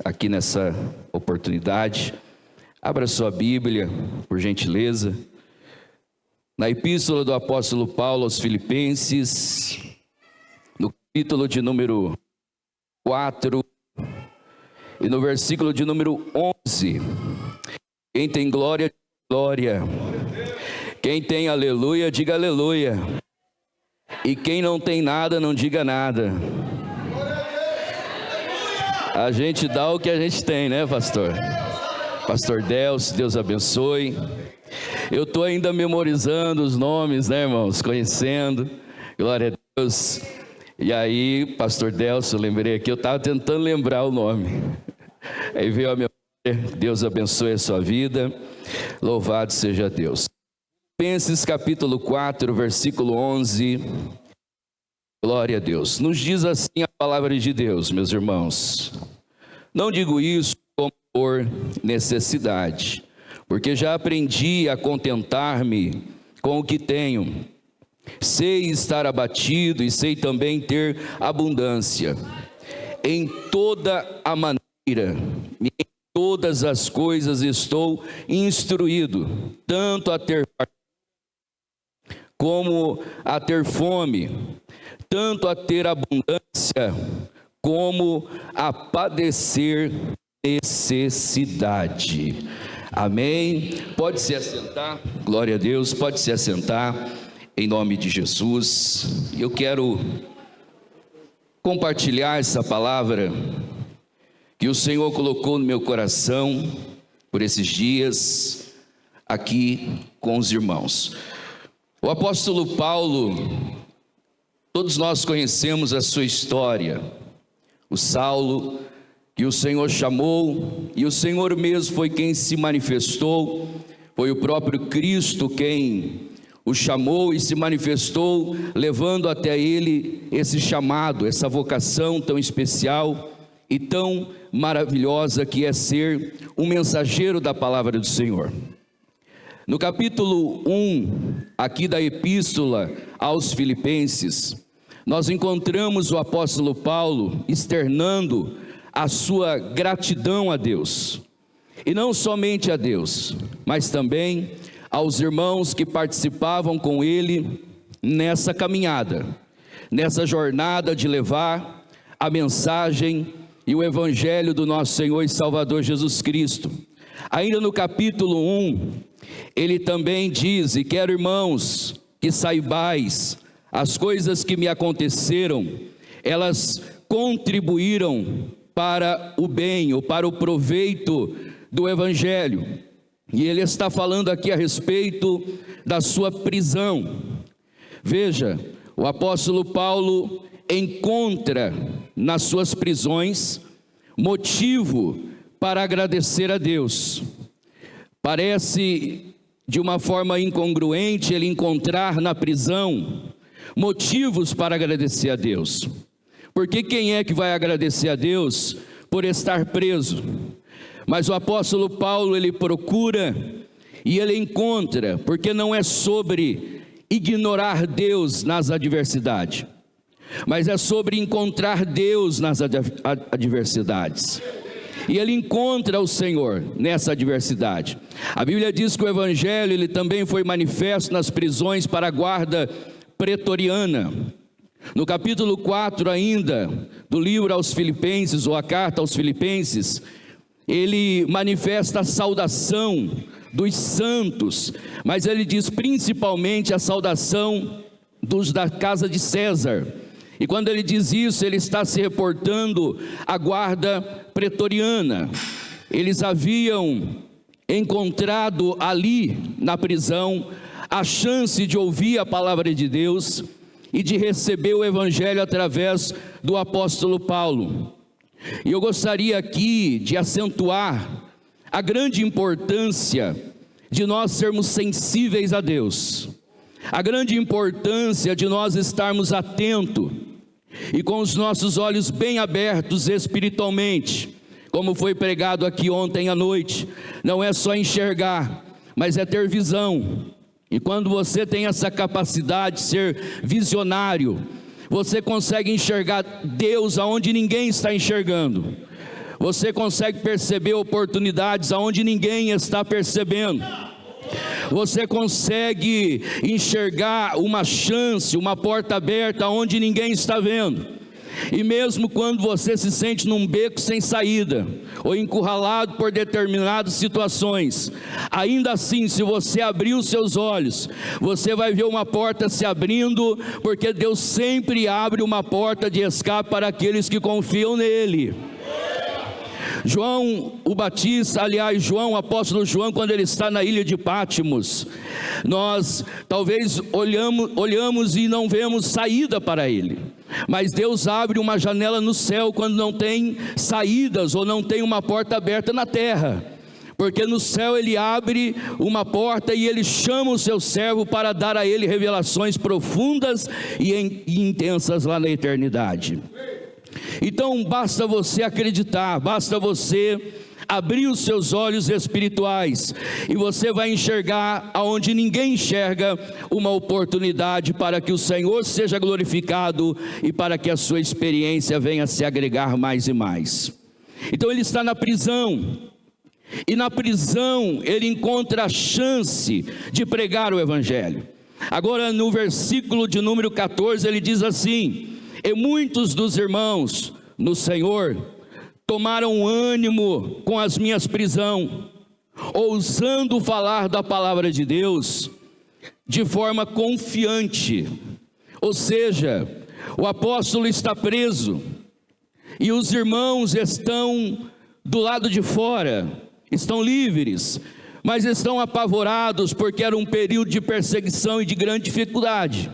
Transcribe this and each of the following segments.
aqui nessa oportunidade. Abra sua Bíblia, por gentileza, na Epístola do Apóstolo Paulo aos Filipenses, no capítulo de número 4 e no versículo de número 11. Quem tem glória, glória. Quem tem aleluia, diga aleluia. E quem não tem nada, não diga nada. A gente dá o que a gente tem, né, pastor? Pastor Delcio, Deus abençoe. Eu estou ainda memorizando os nomes, né, irmãos? Conhecendo, glória a Deus. E aí, pastor Delcio, lembrei aqui, eu estava tentando lembrar o nome. Aí veio a memória. Deus abençoe a sua vida. Louvado seja Deus. Filipenses capítulo 4, versículo 11. Glória a Deus. Nos diz assim a palavra de Deus, meus irmãos. Não digo isso como por necessidade, porque já aprendi a contentar-me com o que tenho. Sei estar abatido e sei também ter abundância. Em toda a maneira, em todas as coisas estou instruído, tanto a ter como a ter fome, tanto a ter abundância, como a padecer necessidade. Amém? Pode se assentar, glória a Deus, pode se assentar, em nome de Jesus. Eu quero compartilhar essa palavra que o Senhor colocou no meu coração por esses dias aqui com os irmãos. O apóstolo Paulo, todos nós conhecemos a sua história. O Saulo, que o Senhor chamou, e o Senhor mesmo foi quem se manifestou, foi o próprio Cristo quem o chamou e se manifestou, levando até ele esse chamado, essa vocação tão especial e tão maravilhosa que é ser um mensageiro da palavra do Senhor. No capítulo 1, aqui da Epístola aos Filipenses, nós encontramos o apóstolo Paulo externando a sua gratidão a Deus. E não somente a Deus, mas também aos irmãos que participavam com ele nessa caminhada, nessa jornada de levar a mensagem e o evangelho do nosso Senhor e Salvador Jesus Cristo. Ainda no capítulo 1, ele também diz: e quero, irmãos, que saibais as coisas que me aconteceram, elas contribuíram para o bem ou para o proveito do evangelho. E ele está falando aqui a respeito da sua prisão. Veja, o apóstolo Paulo encontra nas suas prisões motivo para agradecer a Deus. Parece de uma forma incongruente ele encontrar na prisão motivos para agradecer a Deus. Porque quem é que vai agradecer a Deus por estar preso? Mas o apóstolo Paulo, ele procura e ele encontra, porque não é sobre ignorar Deus nas adversidades, mas é sobre encontrar Deus nas adversidades. E ele encontra o Senhor nessa adversidade. A Bíblia diz que o evangelho ele também foi manifesto nas prisões para a guarda pretoriana. No capítulo 4 ainda, do livro aos Filipenses, ou a carta aos Filipenses, ele manifesta a saudação dos santos, mas ele diz principalmente a saudação dos da casa de César. E quando ele diz isso, ele está se reportando à guarda pretoriana. Eles haviam encontrado ali na prisão a chance de ouvir a palavra de Deus e de receber o evangelho através do apóstolo Paulo. E eu gostaria aqui de acentuar a grande importância de nós sermos sensíveis a Deus, a grande importância de nós estarmos atentos e com os nossos olhos bem abertos espiritualmente, como foi pregado aqui ontem à noite. Não é só enxergar, mas é ter visão. E quando você tem essa capacidade de ser visionário, você consegue enxergar Deus aonde ninguém está enxergando. Você consegue perceber oportunidades aonde ninguém está percebendo. Você consegue enxergar uma chance, uma porta aberta onde ninguém está vendo. E mesmo quando você se sente num beco sem saída, ou encurralado por determinadas situações, ainda assim, se você abrir os seus olhos, você vai ver uma porta se abrindo, porque Deus sempre abre uma porta de escape para aqueles que confiam nele. João o Batista, aliás, o apóstolo João, quando ele está na ilha de Pátimos, nós talvez olhamos e não vemos saída para ele, mas Deus abre uma janela no céu quando não tem saídas ou não tem uma porta aberta na terra, porque no céu ele abre uma porta e ele chama o seu servo para dar a ele revelações profundas e intensas lá na eternidade. Então basta você acreditar, basta você abrir os seus olhos espirituais e você vai enxergar aonde ninguém enxerga uma oportunidade para que o Senhor seja glorificado e para que a sua experiência venha a se agregar mais e mais. Então ele está na prisão, e na prisão ele encontra a chance de pregar o Evangelho. Agora no versículo de número 14 ele diz assim: e muitos dos irmãos no Senhor tomaram ânimo com as minhas prisões, ousando falar da palavra de Deus de forma confiante. Ou seja, o apóstolo está preso e os irmãos estão do lado de fora, estão livres, mas estão apavorados porque era um período de perseguição e de grande dificuldade.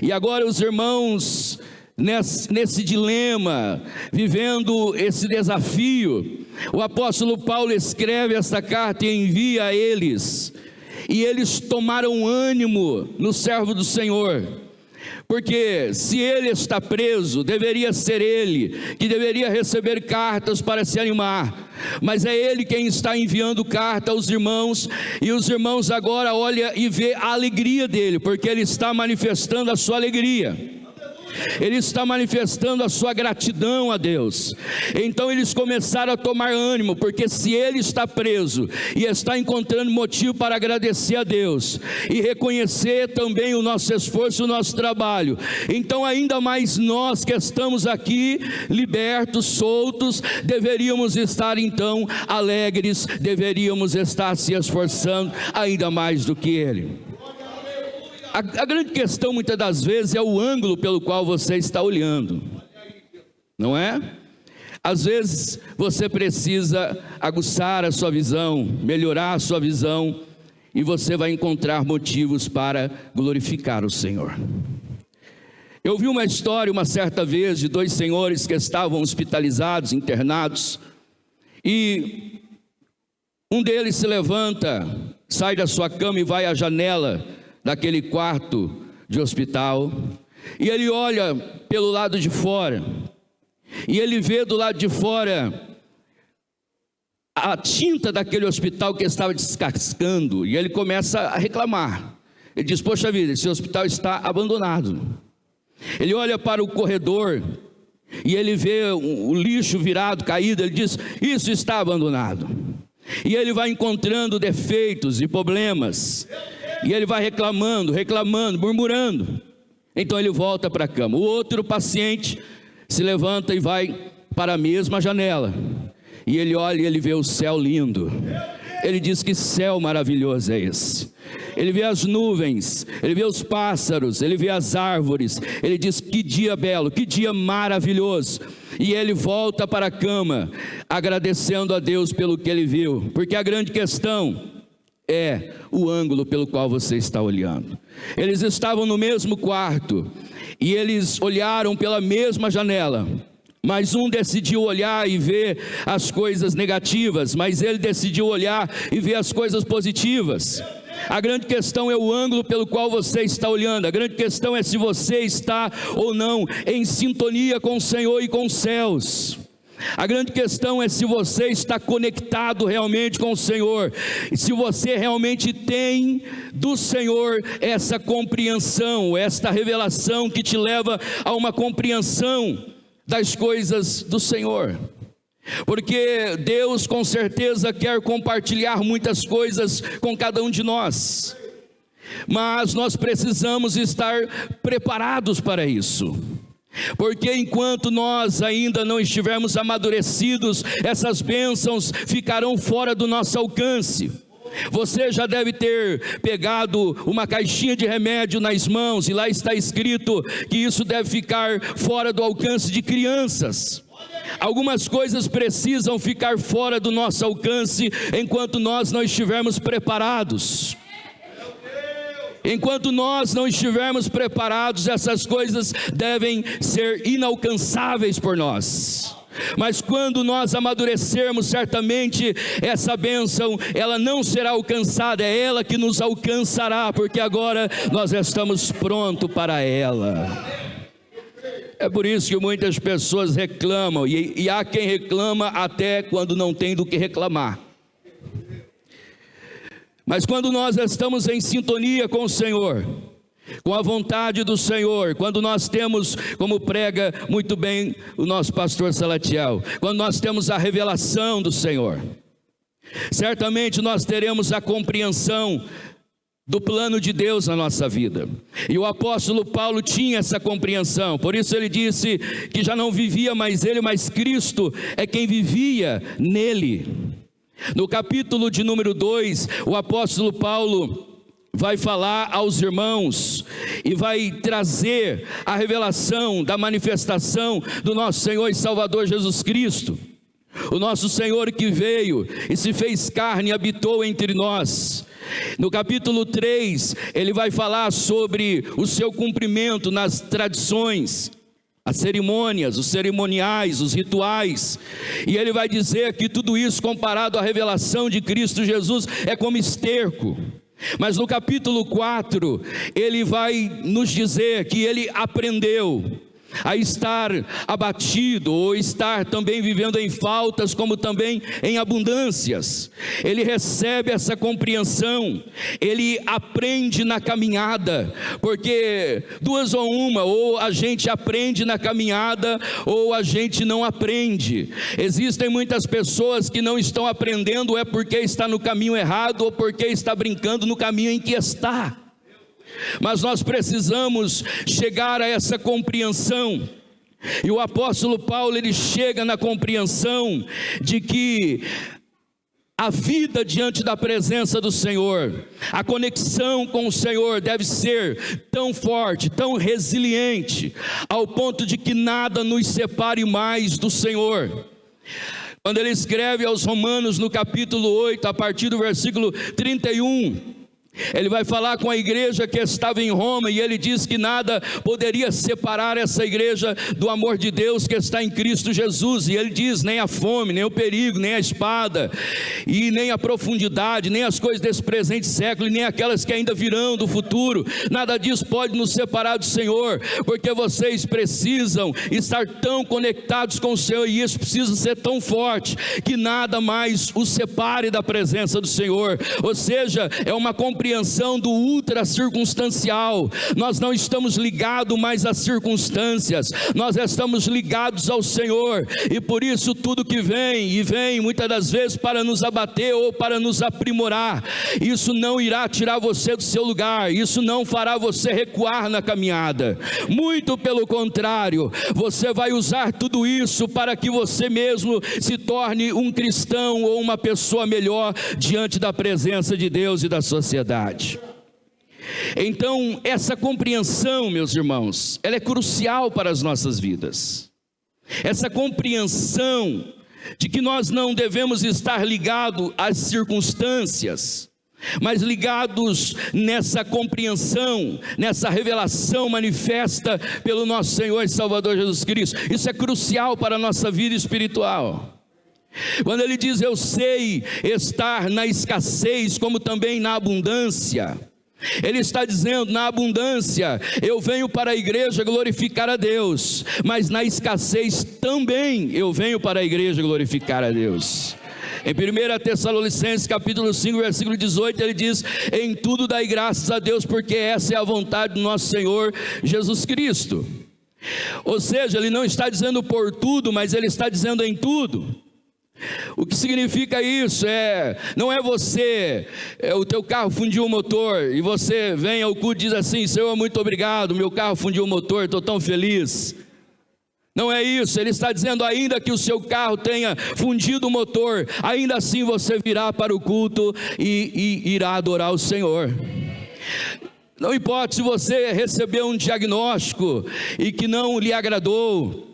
E agora os irmãos, nesse dilema, vivendo esse desafio, o apóstolo Paulo escreve esta carta e envia a eles, e eles tomaram ânimo no servo do Senhor, porque se ele está preso, deveria ser ele que deveria receber cartas para se animar, mas é ele quem está enviando carta aos irmãos, e os irmãos agora olham e vê a alegria dele, porque ele está manifestando a sua alegria, ele está manifestando a sua gratidão a Deus. Então eles começaram a tomar ânimo, porque se ele está preso e está encontrando motivo para agradecer a Deus e reconhecer também o nosso esforço, o nosso trabalho, então ainda mais nós que estamos aqui libertos, soltos, deveríamos estar então alegres, deveríamos estar se esforçando ainda mais do que ele. A grande questão muitas das vezes é o ângulo pelo qual você está olhando, não é? Às vezes você precisa aguçar a sua visão, melhorar a sua visão, e você vai encontrar motivos para glorificar o Senhor. Eu vi uma história uma certa vez de dois senhores que estavam hospitalizados, internados, e um deles se levanta, sai da sua cama e vai à janela daquele quarto de hospital, e ele olha pelo lado de fora, e ele vê do lado de fora a tinta daquele hospital que estava descascando, e ele começa a reclamar. Ele diz: poxa vida, esse hospital está abandonado. Ele olha para o corredor e ele vê o lixo virado, caído. Ele diz: isso está abandonado. E ele vai encontrando defeitos e problemas, e ele vai reclamando, murmurando. Então ele volta para a cama. O outro paciente se levanta e vai para a mesma janela, e ele olha e ele vê o céu lindo. Ele diz: que céu maravilhoso é esse. Ele vê as nuvens, ele vê os pássaros, ele vê as árvores. Ele diz: que dia belo, que dia maravilhoso. E ele volta para a cama, agradecendo a Deus pelo que ele viu, porque a grande questão é o ângulo pelo qual você está olhando. Eles estavam no mesmo quarto, e eles olharam pela mesma janela, mas um decidiu olhar e ver as coisas negativas, mas ele decidiu olhar e ver as coisas positivas. A grande questão é o ângulo pelo qual você está olhando. A grande questão é se você está ou não em sintonia com o Senhor e com os céus. A grande questão é se você está conectado realmente com o Senhor, e se você realmente tem do Senhor essa compreensão, esta revelação que te leva a uma compreensão das coisas do Senhor. porque Deus com certeza quer compartilhar muitas coisas com cada um de nós, mas nós precisamos estar preparados para isso, porque enquanto nós ainda não estivermos amadurecidos, essas bênçãos ficarão fora do nosso alcance. Você já deve ter pegado uma caixinha de remédio nas mãos, e lá está escrito que isso deve ficar fora do alcance de crianças. Algumas coisas precisam ficar fora do nosso alcance enquanto nós não estivermos preparados. Enquanto nós não estivermos preparados, essas coisas devem ser inalcançáveis por nós. Mas quando nós amadurecermos, certamente essa bênção, ela não será alcançada, é ela que nos alcançará, porque agora nós estamos prontos para ela. É por isso que muitas pessoas reclamam, e há quem reclama até quando não tem do que reclamar. Mas quando nós estamos em sintonia com o Senhor, com a vontade do Senhor, quando nós temos, como prega muito bem o nosso pastor Salatiel, quando nós temos a revelação do Senhor, certamente nós teremos a compreensão do plano de Deus na nossa vida. E o apóstolo Paulo tinha essa compreensão, por isso ele disse que já não vivia mais ele, mas Cristo é quem vivia nele. No capítulo de número 2, o apóstolo Paulo vai falar aos irmãos e vai trazer a revelação da manifestação do nosso Senhor e Salvador Jesus Cristo, o nosso Senhor que veio e se fez carne e habitou entre nós. No capítulo 3, ele vai falar sobre o seu cumprimento nas tradições, as cerimônias, os cerimoniais, os rituais, e ele vai dizer que tudo isso comparado à revelação de Cristo Jesus é como esterco. Mas no capítulo 4, ele vai nos dizer que ele aprendeu a estar abatido, ou estar também vivendo em faltas, como também em abundâncias. Ele recebe essa compreensão, ele aprende na caminhada, porque duas ou uma, ou a gente aprende na caminhada, ou a gente não aprende. Existem muitas pessoas que não estão aprendendo, é porque está no caminho errado, ou porque está brincando no caminho em que está. Mas nós precisamos chegar a essa compreensão, e o apóstolo Paulo, ele chega na compreensão de que a vida diante da presença do Senhor, a conexão com o Senhor deve ser tão forte, tão resiliente, ao ponto de que nada nos separe mais do Senhor. Quando ele escreve aos Romanos no capítulo 8, a partir do versículo 31, ele vai falar com a igreja que estava em Roma, e ele diz que nada poderia separar essa igreja do amor de Deus que está em Cristo Jesus. E ele diz: nem a fome, nem o perigo, nem a espada, e nem a profundidade, nem as coisas desse presente século, e nem aquelas que ainda virão do futuro, nada disso pode nos separar do Senhor, porque vocês precisam estar tão conectados com o Senhor, e isso precisa ser tão forte, que nada mais os separe da presença do Senhor. Ou seja, é uma compreensão do ultra circunstancial. Nós não estamos ligados mais às circunstâncias, nós estamos ligados ao Senhor, e por isso tudo que vem muitas das vezes para nos abater ou para nos aprimorar, isso não irá tirar você do seu lugar, isso não fará você recuar na caminhada, muito pelo contrário, você vai usar tudo isso para que você mesmo se torne um cristão ou uma pessoa melhor diante da presença de Deus e da sociedade. Então, essa compreensão, meus irmãos, ela é crucial para as nossas vidas. Essa compreensão de que nós não devemos estar ligados às circunstâncias, mas ligados nessa compreensão, nessa revelação manifesta pelo nosso Senhor e Salvador Jesus Cristo. Isso é crucial para a nossa vida espiritual. Quando ele diz: eu sei estar na escassez como também na abundância, ele está dizendo: na abundância eu venho para a igreja glorificar a Deus, mas na escassez também eu venho para a igreja glorificar a Deus. Em 1 Tessalonicenses capítulo 5, versículo 18, ele diz: em tudo dai graças a Deus, porque essa é a vontade do nosso Senhor Jesus Cristo. Ou seja, ele não está dizendo por tudo, mas ele está dizendo em tudo. O que significa isso? Não é você, o teu carro fundiu o motor, e você vem ao culto e diz assim: Senhor, muito obrigado, meu carro fundiu o motor, estou tão feliz. Não é isso. Ele está dizendo: ainda que o seu carro tenha fundido o motor, ainda assim você virá para o culto e irá adorar o Senhor. Não importa se você recebeu um diagnóstico e que não lhe agradou,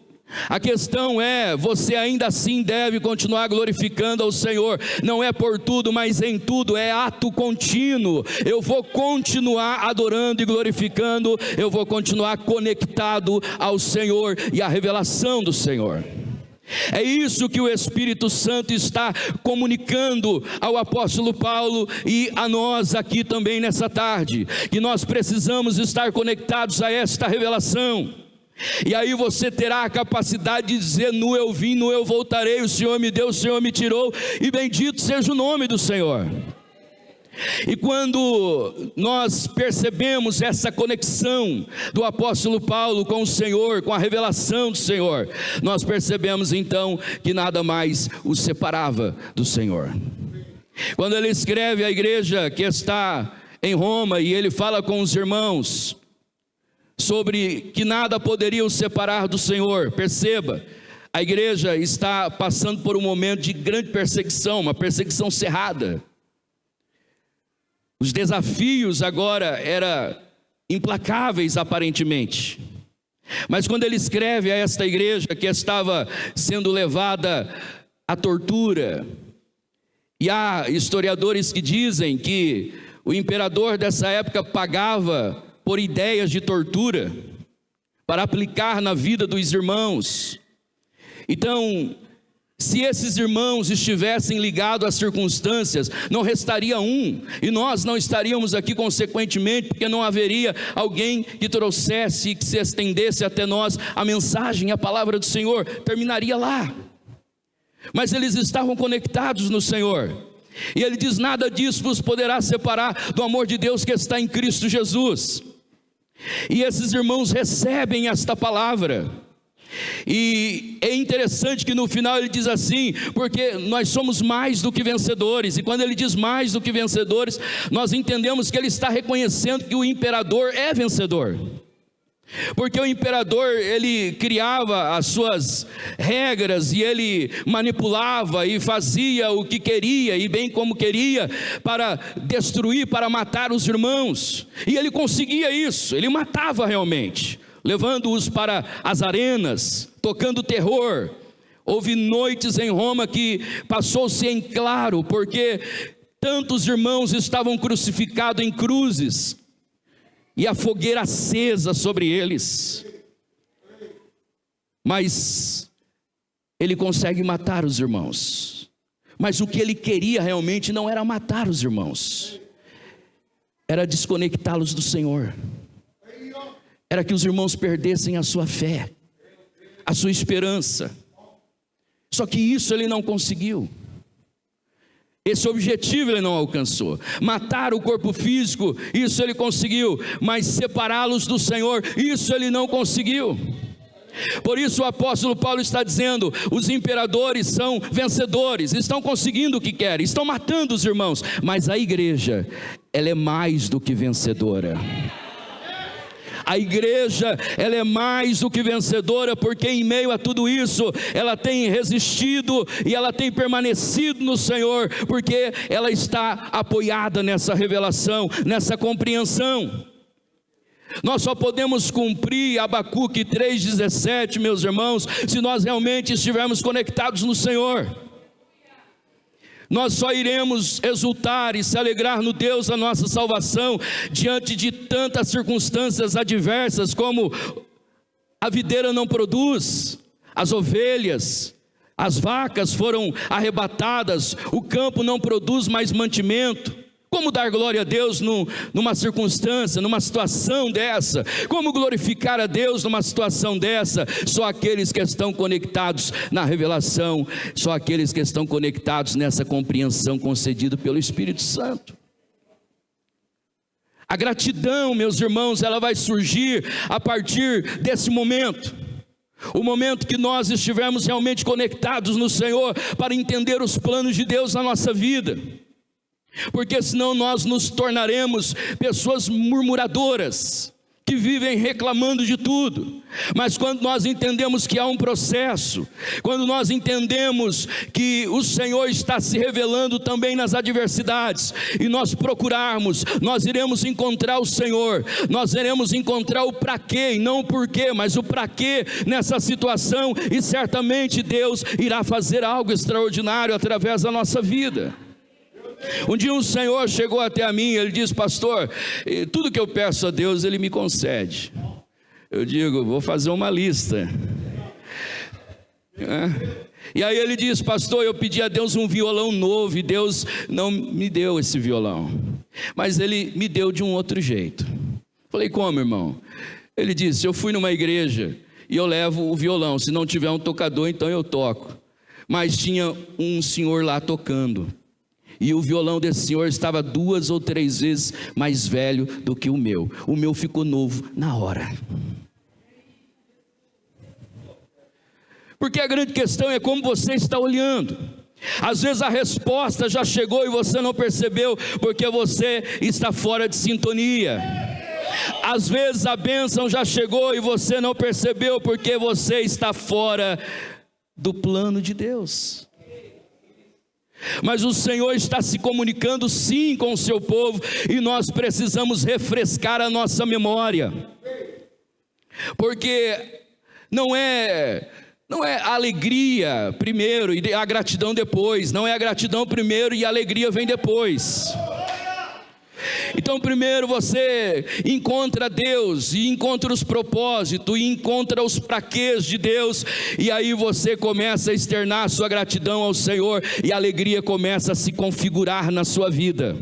a questão é, você ainda assim deve continuar glorificando ao Senhor. Não é por tudo, mas em tudo, é ato contínuo. Eu vou continuar adorando e glorificando, eu vou continuar conectado ao Senhor e à revelação do Senhor. É isso que o Espírito Santo está comunicando ao apóstolo Paulo e a nós aqui também nessa tarde, que nós precisamos estar conectados a esta revelação. E aí você terá a capacidade de dizer: nu eu vim, nu eu voltarei, o Senhor me deu, o Senhor me tirou, e bendito seja o nome do Senhor. E quando nós percebemos essa conexão do apóstolo Paulo com o Senhor, com a revelação do Senhor, nós percebemos então que nada mais o separava do Senhor. Quando ele escreve à igreja que está em Roma, e ele fala com os irmãos sobre que nada poderia o separar do Senhor, perceba, a igreja está passando por um momento de grande perseguição, uma perseguição cerrada. Os desafios agora eram implacáveis aparentemente, mas quando ele escreve a esta igreja que estava sendo levada à tortura, e há historiadores que dizem que o imperador dessa época pagava por ideias de tortura para aplicar na vida dos irmãos. Então, se esses irmãos estivessem ligados às circunstâncias, não restaria um, e nós não estaríamos aqui consequentemente, porque não haveria alguém que trouxesse e que se estendesse até nós a mensagem, a palavra do Senhor, terminaria lá. Mas eles estavam conectados no Senhor, e ele diz: nada disso vos poderá separar do amor de Deus que está em Cristo Jesus. E esses irmãos recebem esta palavra, e é interessante que no final ele diz assim: porque nós somos mais do que vencedores. E quando ele diz mais do que vencedores, nós entendemos que ele está reconhecendo que o imperador é vencedor, porque o imperador, ele criava as suas regras, e ele manipulava e fazia o que queria, e bem como queria, para destruir, para matar os irmãos. E ele conseguia isso, ele matava realmente, levando-os para as arenas, tocando terror. Houve noites em Roma que passou-se em claro, porque tantos irmãos estavam crucificados em cruzes, e a fogueira acesa sobre eles, mas ele consegue matar os irmãos. Mas o que ele queria realmente não era matar os irmãos, era desconectá-los do Senhor, era que os irmãos perdessem a sua fé, a sua esperança. Só que isso ele não conseguiu. Esse objetivo ele não alcançou. Matar o corpo físico, isso ele conseguiu, mas separá-los do Senhor, isso ele não conseguiu. Por isso o apóstolo Paulo está dizendo: os imperadores são vencedores, estão conseguindo o que querem, estão matando os irmãos, mas a igreja, ela é mais do que vencedora. A igreja, ela é mais do que vencedora, porque em meio a tudo isso, ela tem resistido e ela tem permanecido no Senhor, porque ela está apoiada nessa revelação, nessa compreensão. Nós só podemos cumprir Abacuque 3,17, meus irmãos, se nós realmente estivermos conectados no Senhor. Nós só iremos exultar e se alegrar no Deus da nossa salvação diante de tantas circunstâncias adversas, como a videira não produz, as ovelhas, as vacas foram arrebatadas, o campo não produz mais mantimento. Como dar glória a Deus numa circunstância, numa situação dessa? Como glorificar a Deus numa situação dessa? Só aqueles que estão conectados na revelação, só aqueles que estão conectados nessa compreensão concedida pelo Espírito Santo. A gratidão, meus irmãos, ela vai surgir a partir desse momento. O momento que nós estivermos realmente conectados no Senhor para entender os planos de Deus na nossa vida. Porque senão nós nos tornaremos pessoas murmuradoras, que vivem reclamando de tudo. Mas quando nós entendemos que há um processo, quando nós entendemos que o Senhor está se revelando também nas adversidades, e nós procurarmos, nós iremos encontrar o Senhor, nós iremos encontrar o para quê, e não o porquê, mas o para quê nessa situação, e certamente Deus irá fazer algo extraordinário através da nossa vida. Um dia um senhor chegou até a mim, ele disse: pastor, tudo que eu peço a Deus Ele me concede. Eu digo: vou fazer uma lista. E aí ele disse: pastor, eu pedi a Deus um violão novo e Deus não me deu esse violão, mas Ele me deu de um outro jeito. Falei: como, irmão? Ele disse: eu fui numa igreja e eu levo o violão, se não tiver um tocador então eu toco, mas tinha um senhor lá tocando, e o violão desse senhor estava 2 ou 3 vezes mais velho do que o meu ficou novo na hora. Porque a grande questão é como você está olhando. Às vezes a resposta já chegou e você não percebeu, porque você está fora de sintonia. Às vezes a bênção já chegou e você não percebeu, porque você está fora do plano de Deus. Mas o Senhor está se comunicando sim com o seu povo, e nós precisamos refrescar a nossa memória, porque não é a alegria primeiro e a gratidão depois, não é a gratidão primeiro e a alegria vem depois. Então primeiro você encontra Deus, e encontra os propósitos, e encontra os praquês de Deus, e aí você começa a externar a sua gratidão ao Senhor, e a alegria começa a se configurar na sua vida.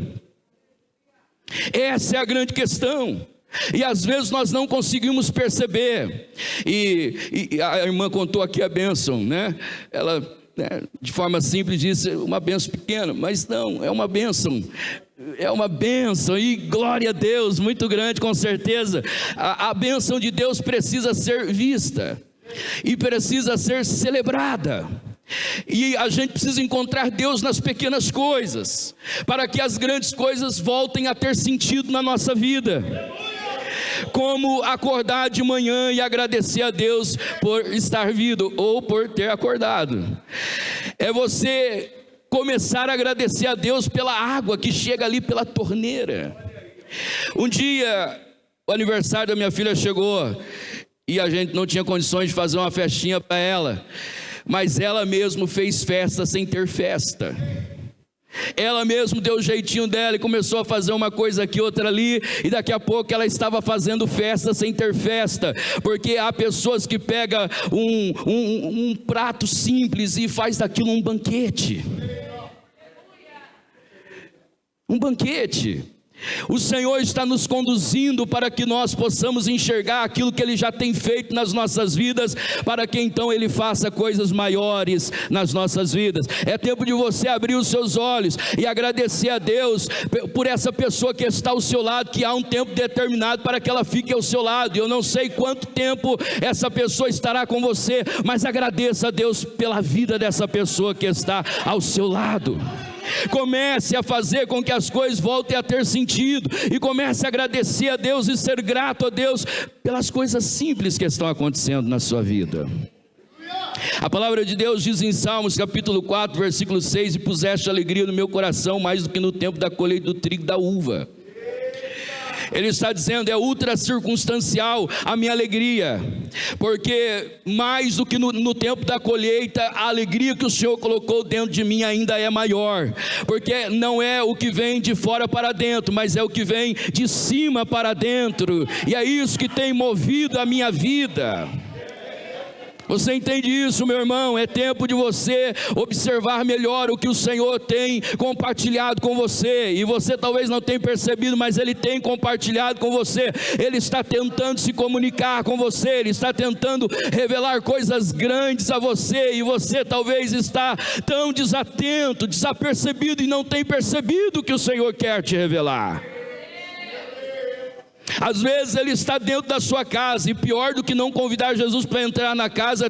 Essa é a grande questão, e às vezes nós não conseguimos perceber. E a irmã contou aqui a bênção, né? Ela, de forma simples, disse uma bênção pequena, mas não, é uma bênção. É uma bênção, e glória a Deus, muito grande, com certeza. A bênção de Deus precisa ser vista e precisa ser celebrada, e a gente precisa encontrar Deus nas pequenas coisas, para que as grandes coisas voltem a ter sentido na nossa vida. Como acordar de manhã e agradecer a Deus por estar vivo, ou por ter acordado. É você começar a agradecer a Deus pela água que chega ali pela torneira. Um dia o aniversário da minha filha chegou, e a gente não tinha condições de fazer uma festinha para ela, mas ela mesmo fez festa sem ter festa. Ela mesmo deu o jeitinho dela e começou a fazer uma coisa aqui, outra ali, e daqui a pouco ela estava fazendo festa sem ter festa, porque há pessoas que pegam um prato simples e faz daquilo um banquete. Um banquete. O Senhor está nos conduzindo para que nós possamos enxergar aquilo que Ele já tem feito nas nossas vidas, para que então Ele faça coisas maiores nas nossas vidas. É tempo de você abrir os seus olhos e agradecer a Deus por essa pessoa que está ao seu lado, que há um tempo determinado para que ela fique ao seu lado. Eu não sei quanto tempo essa pessoa estará com você, mas agradeça a Deus pela vida dessa pessoa que está ao seu lado. Comece a fazer com que as coisas voltem a ter sentido, e comece a agradecer a Deus e ser grato a Deus pelas coisas simples que estão acontecendo na sua vida. A palavra de Deus diz em Salmos capítulo 4 versículo 6: e puseste alegria no meu coração mais do que no tempo da colheita do trigo e da uva. Ele está dizendo: é ultra circunstancial a minha alegria, porque mais do que no tempo da colheita, a alegria que o Senhor colocou dentro de mim ainda é maior, porque não é o que vem de fora para dentro, mas é o que vem de cima para dentro, e é isso que tem movido a minha vida. Você entende isso, meu irmão? É tempo de você observar melhor o que o Senhor tem compartilhado com você, e você talvez não tenha percebido, mas Ele tem compartilhado com você. Ele está tentando se comunicar com você, Ele está tentando revelar coisas grandes a você, e você talvez está tão desatento, desapercebido, e não tem percebido o que o Senhor quer te revelar. Às vezes ele está dentro da sua casa, e pior do que não convidar Jesus para entrar na casa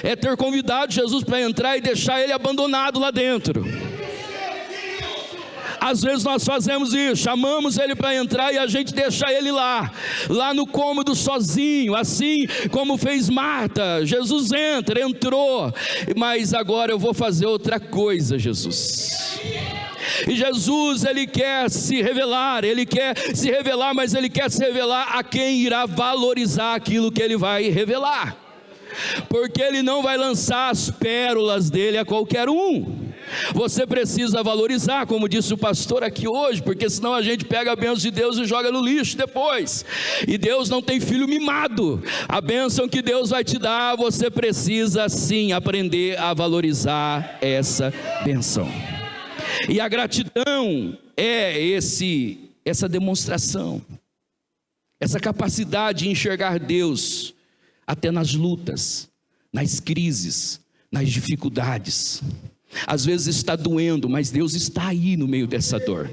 é ter convidado Jesus para entrar e deixar ele abandonado lá dentro. Às vezes nós fazemos isso, chamamos ele para entrar e a gente deixa ele lá no cômodo sozinho, assim como fez Marta. Jesus entrou, mas agora eu vou fazer outra coisa, Jesus. E Jesus, ele quer se revelar, mas ele quer se revelar a quem irá valorizar aquilo que ele vai revelar, porque ele não vai lançar as pérolas dele a qualquer um. Você precisa valorizar, como disse o pastor aqui hoje, porque senão a gente pega a bênção de Deus e joga no lixo depois. E Deus não tem filho mimado. A bênção que Deus vai te dar, você precisa sim aprender a valorizar essa bênção. E a gratidão é essa demonstração, essa capacidade de enxergar Deus até nas lutas, nas crises, nas dificuldades. Às vezes está doendo, mas Deus está aí no meio dessa dor.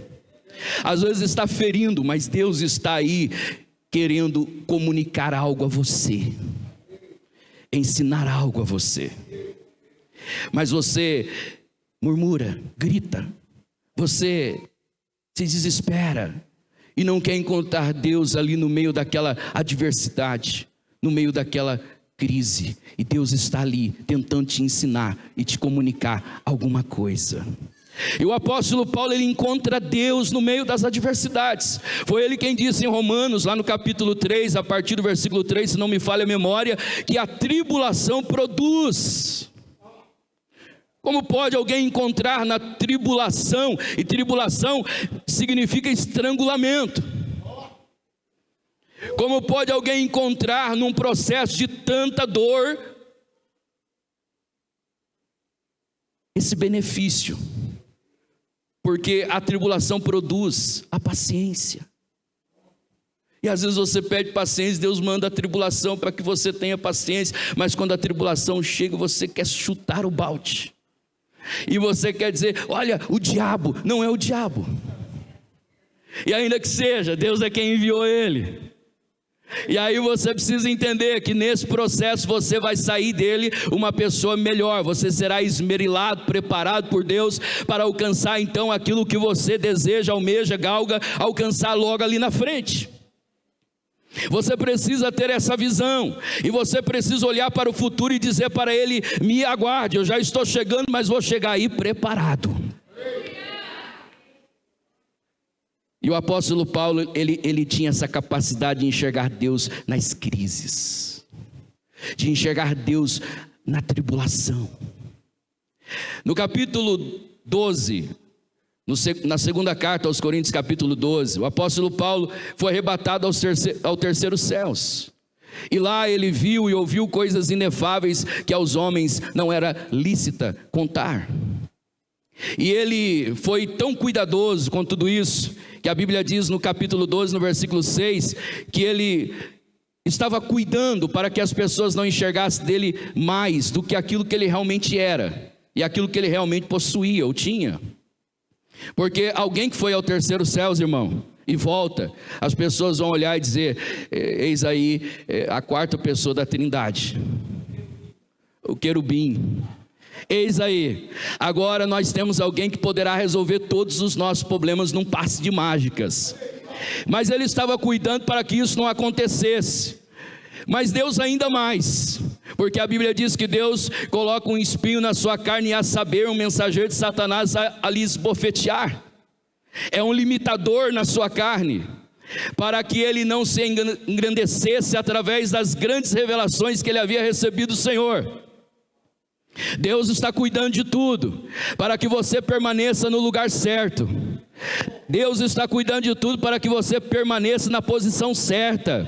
Às vezes está ferindo, mas Deus está aí querendo comunicar algo a você, ensinar algo a você. Mas você murmura, grita, você se desespera e não quer encontrar Deus ali no meio daquela adversidade, no meio daquela crise, e Deus está ali tentando te ensinar e te comunicar alguma coisa. E o apóstolo Paulo, ele encontra Deus no meio das adversidades. Foi ele quem disse em Romanos, lá no capítulo 3, a partir do versículo 3, se não me falha a memória, que a tribulação produz. Como pode alguém encontrar na tribulação? E tribulação significa estrangulamento. Como pode alguém encontrar num processo de tanta dor esse benefício? Porque a tribulação produz a paciência. E às vezes você pede paciência, Deus manda a tribulação para que você tenha paciência, mas quando a tribulação chega, você quer chutar o balde. E você quer dizer, olha, o diabo. Não é o diabo. E ainda que seja, Deus é quem enviou ele. E aí você precisa entender que nesse processo você vai sair dele uma pessoa melhor. Você será esmerilado, preparado por Deus para alcançar então aquilo que você deseja, almeja, galga, alcançar logo ali na frente. Você precisa ter essa visão, e você precisa olhar para o futuro e dizer para ele, me aguarde, eu já estou chegando, mas vou chegar aí preparado. E o apóstolo Paulo, ele tinha essa capacidade de enxergar Deus nas crises, de enxergar Deus na tribulação. No capítulo 12, na segunda carta aos Coríntios, capítulo 12, o apóstolo Paulo foi arrebatado ao terceiro céus. E lá ele viu e ouviu coisas inefáveis que aos homens não era lícita contar. E ele foi tão cuidadoso com tudo isso, que a Bíblia diz no capítulo 12, no versículo 6, que ele estava cuidando para que as pessoas não enxergassem dele mais do que aquilo que ele realmente era, e aquilo que ele realmente possuía ou tinha. Porque alguém que foi ao terceiro céu, irmão, e volta, as pessoas vão olhar e dizer, eis aí a quarta pessoa da Trindade, o querubim. Eis aí, agora nós temos alguém que poderá resolver todos os nossos problemas num passe de mágicas. Mas ele estava cuidando para que isso não acontecesse. Mas Deus ainda mais, porque a Bíblia diz que Deus coloca um espinho na sua carne, e a saber, um mensageiro de Satanás a lhe esbofetear. É um limitador na sua carne, para que ele não se engrandecesse através das grandes revelações que ele havia recebido do Senhor. Deus está cuidando de tudo, para que você permaneça no lugar certo. Deus está cuidando de tudo para que você permaneça na posição certa.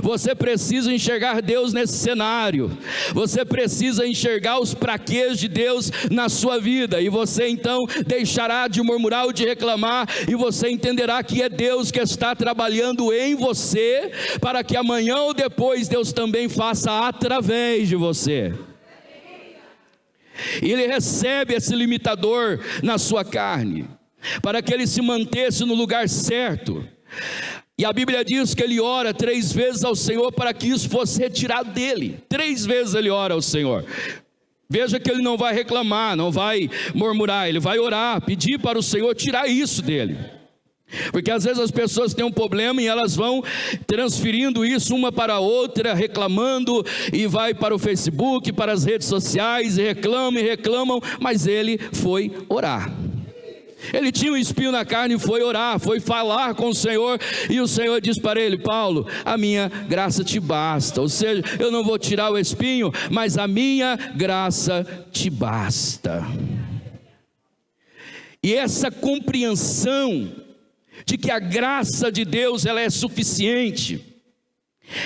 Você precisa enxergar Deus nesse cenário. Você precisa enxergar os praquês de Deus na sua vida. E você então deixará de murmurar ou de reclamar, e você entenderá que é Deus que está trabalhando em você, para que amanhã ou depois Deus também faça através de você. E ele recebe esse limitador na sua carne, para que ele se mantesse no lugar certo. E a Bíblia diz que ele ora 3 vezes ao Senhor para que isso fosse retirado dele. 3 vezes ele ora ao Senhor. Veja que ele não vai reclamar, não vai murmurar, ele vai orar, pedir para o Senhor tirar isso dele. Porque às vezes as pessoas têm um problema e elas vão transferindo isso uma para a outra, reclamando, e vai para o Facebook, para as redes sociais, e reclamam, mas ele foi orar. Ele tinha um espinho na carne e foi orar, foi falar com o Senhor, e o Senhor diz para ele: Paulo, a minha graça te basta. Ou seja, eu não vou tirar o espinho, mas a minha graça te basta. E essa compreensão de que a graça de Deus ela é suficiente,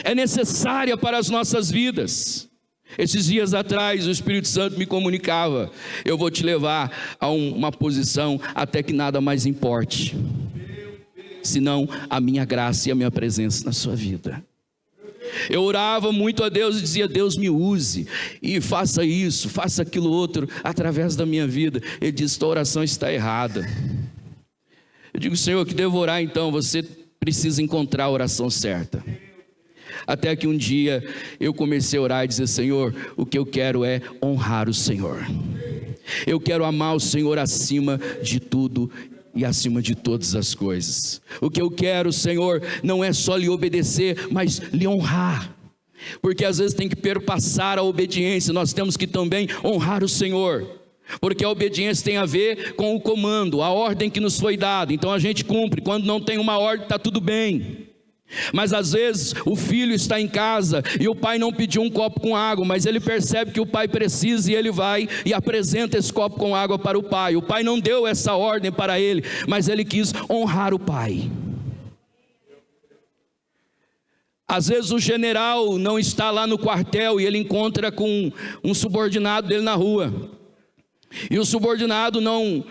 é necessária para as nossas vidas. Esses dias atrás o Espírito Santo me comunicava: eu vou te levar a uma posição até que nada mais importe, senão a minha graça e a minha presença na sua vida. Eu orava muito a Deus e dizia: Deus me use e faça isso, faça aquilo outro através da minha vida. Ele disse: tua oração está errada. Eu digo: Senhor, que devo orar então? Você precisa encontrar a oração certa. Até que um dia eu comecei a orar e dizer: Senhor, o que eu quero é honrar o Senhor. Eu quero amar o Senhor acima de tudo e acima de todas as coisas. O que eu quero, Senhor, não é só lhe obedecer, mas lhe honrar. Porque às vezes tem que perpassar a obediência, nós temos que também honrar o Senhor. Porque a obediência tem a ver com o comando, a ordem que nos foi dada. Então a gente cumpre. Quando não tem uma ordem, está tudo bem. Mas às vezes o filho está em casa e o pai não pediu um copo com água, mas ele percebe que o pai precisa e ele vai e apresenta esse copo com água para o pai. O pai não deu essa ordem para ele, mas ele quis honrar o pai. Às vezes o general não está lá no quartel e ele encontra com um subordinado dele na rua. E o subordinado não,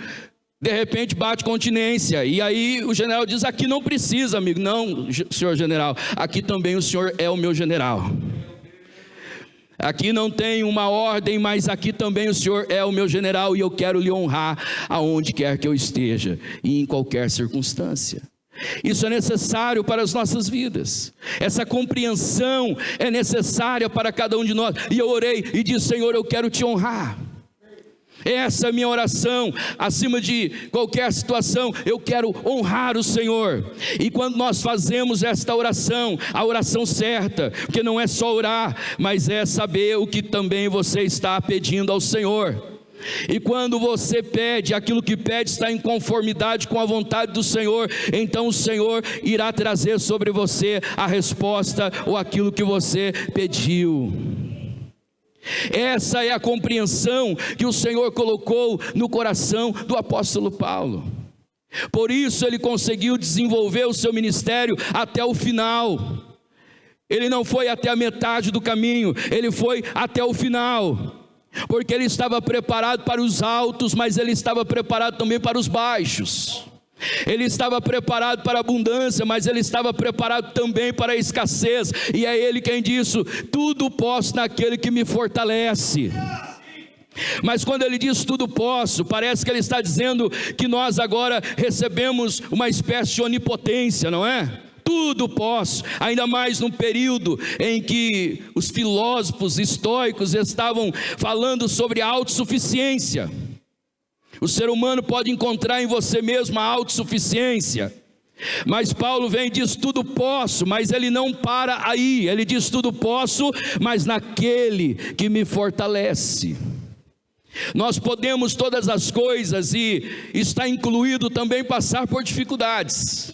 de repente, bate continência. E aí o general diz: aqui não precisa, amigo. Não, senhor general, aqui também o senhor é o meu general. Aqui não tem uma ordem, mas aqui também o senhor é o meu general. E eu quero lhe honrar aonde quer que eu esteja e em qualquer circunstância. Isso é necessário para as nossas vidas. Essa compreensão é necessária para cada um de nós. E eu orei e disse: Senhor, eu quero te honrar. Essa é a minha oração, acima de qualquer situação, eu quero honrar o Senhor. E quando nós fazemos esta oração, a oração certa, porque não é só orar, mas é saber o que também você está pedindo ao Senhor. E quando você pede, aquilo que pede está em conformidade com a vontade do Senhor, então o Senhor irá trazer sobre você a resposta ou aquilo que você pediu. Essa é a compreensão que o Senhor colocou no coração do apóstolo Paulo. Por isso ele conseguiu desenvolver o seu ministério até o final. Ele não foi até a metade do caminho, ele foi até o final. Porque ele estava preparado para os altos, mas ele estava preparado também para os baixos. Ele estava preparado para a abundância, mas ele estava preparado também para a escassez. E é ele quem disse: tudo posso naquele que me fortalece. Mas quando ele diz tudo posso, parece que ele está dizendo que nós agora recebemos uma espécie de onipotência, não é? Tudo posso, ainda mais num período em que os filósofos estoicos estavam falando sobre a autossuficiência. O ser humano pode encontrar em você mesmo a autossuficiência. Mas Paulo vem e diz: tudo posso, mas ele não para aí. Ele diz: tudo posso, mas naquele que me fortalece. Nós podemos todas as coisas, e está incluído também passar por dificuldades.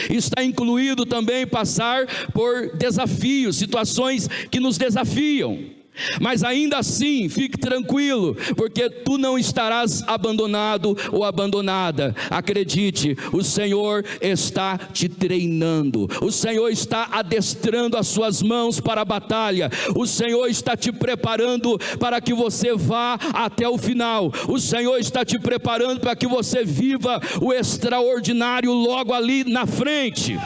Está incluído também passar por desafios, situações que nos desafiam. Mas ainda assim, fique tranquilo, porque tu não estarás abandonado ou abandonada. Acredite, o Senhor está te treinando. O Senhor está adestrando as suas mãos para a batalha. O Senhor está te preparando para que você vá até o final. O Senhor está te preparando para que você viva o extraordinário logo ali na frente.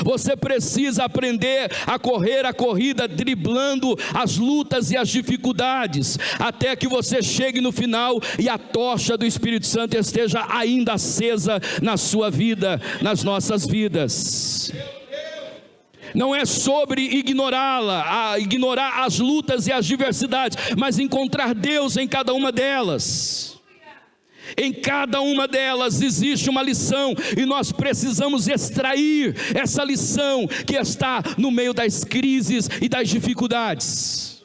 Você precisa aprender a correr a corrida driblando as lutas e as dificuldades, até que você chegue no final e a tocha do Espírito Santo esteja ainda acesa na sua vida, nas nossas vidas. Não é sobre ignorá-la, ignorar as lutas e as diversidades, mas encontrar Deus em cada uma delas. Em cada uma delas existe uma lição, e nós precisamos extrair essa lição que está no meio das crises e das dificuldades.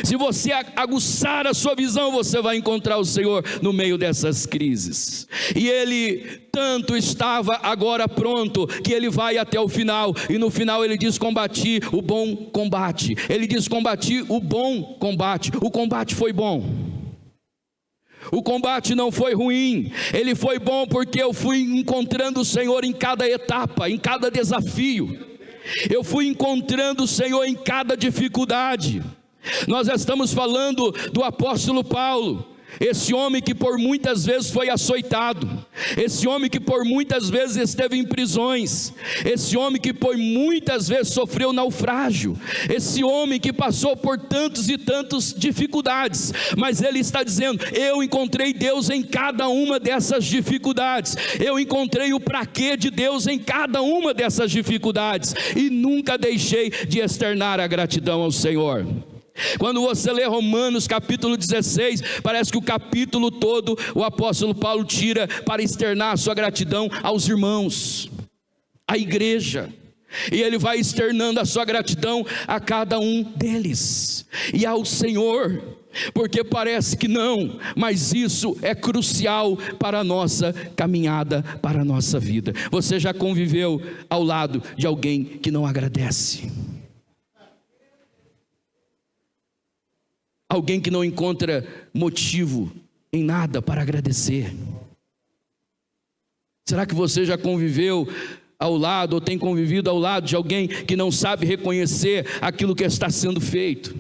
Se você aguçar a sua visão, você vai encontrar o Senhor no meio dessas crises. E Ele tanto estava agora pronto, que Ele vai até o final. E no final Ele diz: combati o bom combate. Ele diz: combati o bom combate. O combate foi bom. O combate não foi ruim. Ele foi bom porque eu fui encontrando o Senhor em cada etapa, em cada desafio. Eu fui encontrando o Senhor em cada dificuldade. Nós estamos falando do apóstolo Paulo, esse homem que por muitas vezes foi açoitado, esse homem que por muitas vezes esteve em prisões, esse homem que por muitas vezes sofreu naufrágio, esse homem que passou por tantos e tantas dificuldades, mas ele está dizendo: eu encontrei Deus em cada uma dessas dificuldades, eu encontrei o praquê de Deus em cada uma dessas dificuldades, e nunca deixei de externar a gratidão ao Senhor. Quando você lê Romanos capítulo 16, parece que o capítulo todo o apóstolo Paulo tira para externar a sua gratidão aos irmãos, à igreja, e ele vai externando a sua gratidão a cada um deles e ao Senhor, porque parece que não, mas isso é crucial para a nossa caminhada, para a nossa vida. Você já conviveu ao lado de alguém que não agradece? Alguém que não encontra motivo em nada para agradecer? Será que você já conviveu ao lado, ou tem convivido ao lado de alguém que não sabe reconhecer aquilo que está sendo feito?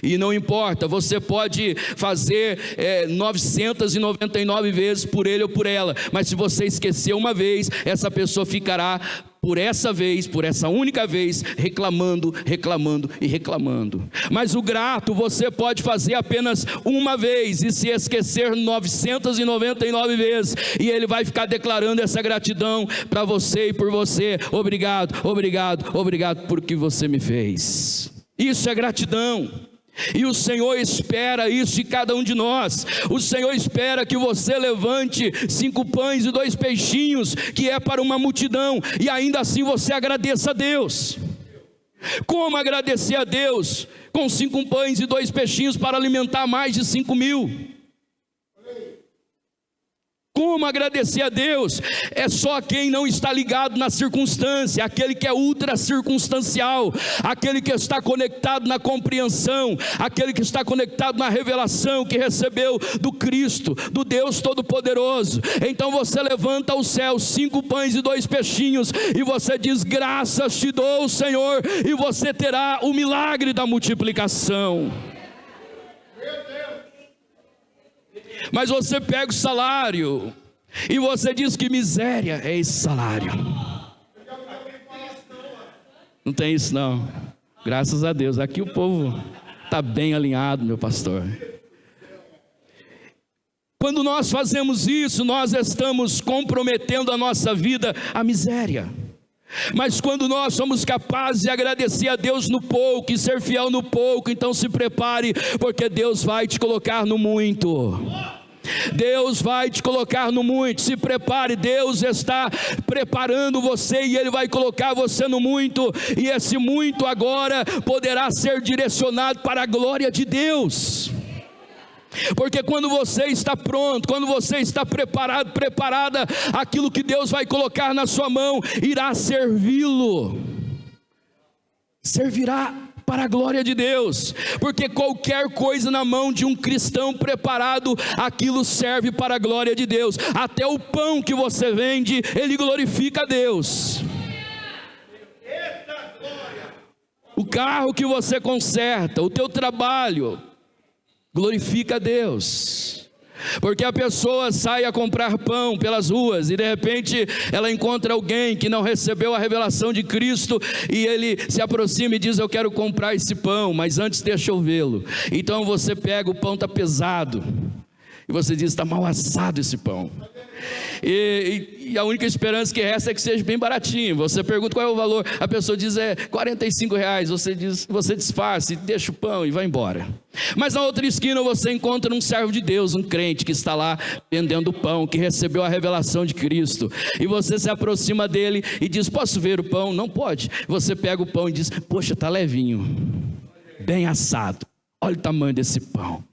E não importa, você pode fazer 999 vezes por ele ou por ela, mas se você esquecer uma vez, essa pessoa ficará por essa vez, por essa única vez, reclamando, reclamando e reclamando. Mas o grato você pode fazer apenas uma vez e se esquecer 999 vezes, e ele vai ficar declarando essa gratidão para você e por você. Obrigado, obrigado, obrigado por que você me fez. Isso é gratidão. E o Senhor espera isso de cada um de nós. O Senhor espera que você levante 5 pães e 2 peixinhos, que é para uma multidão, e ainda assim você agradeça a Deus. Como agradecer a Deus com 5 pães e 2 peixinhos para alimentar mais de 5.000? Como agradecer a Deus? É só quem não está ligado na circunstância, aquele que é ultra circunstancial, aquele que está conectado na compreensão, aquele que está conectado na revelação que recebeu do Cristo, do Deus Todo-Poderoso. Então você levanta ao céu 5 pães e 2 peixinhos, e você diz: graças te dou, Senhor, e você terá o milagre da multiplicação. Mas você pega o salário e você diz: que miséria é esse salário. Não tem isso não, graças a Deus, aqui o povo está bem alinhado, meu pastor. Quando nós fazemos isso, nós estamos comprometendo a nossa vida à miséria. Mas quando nós somos capazes de agradecer a Deus no pouco e ser fiel no pouco, então se prepare, porque Deus vai te colocar no muito. Deus vai te colocar no muito. Se prepare, Deus está preparando você e Ele vai colocar você no muito. E esse muito agora poderá ser direcionado para a glória de Deus. Porque quando você está pronto, quando você está preparado, preparada, aquilo que Deus vai colocar na sua mão irá servi-lo, servirá para a glória de Deus, porque qualquer coisa na mão de um cristão preparado, aquilo serve para a glória de Deus. Até o pão que você vende, ele glorifica a Deus. O carro que você conserta, o teu trabalho, glorifica a Deus. Porque a pessoa sai a comprar pão pelas ruas e de repente ela encontra alguém que não recebeu a revelação de Cristo e ele se aproxima e diz: eu quero comprar esse pão, mas antes deixa eu vê-lo. Então você pega, o pão está pesado e você diz: está mal assado esse pão. E a única esperança que resta é que seja bem baratinho. Você pergunta qual é o valor, a pessoa diz: é R$45. Você disfarça e deixa o pão e vai embora. Mas na outra esquina você encontra um servo de Deus, um crente que está lá vendendo pão, que recebeu a revelação de Cristo, e você se aproxima dele e diz: posso ver o pão? Não pode. Você pega o pão e diz: poxa, está levinho, bem assado, olha o tamanho desse pão.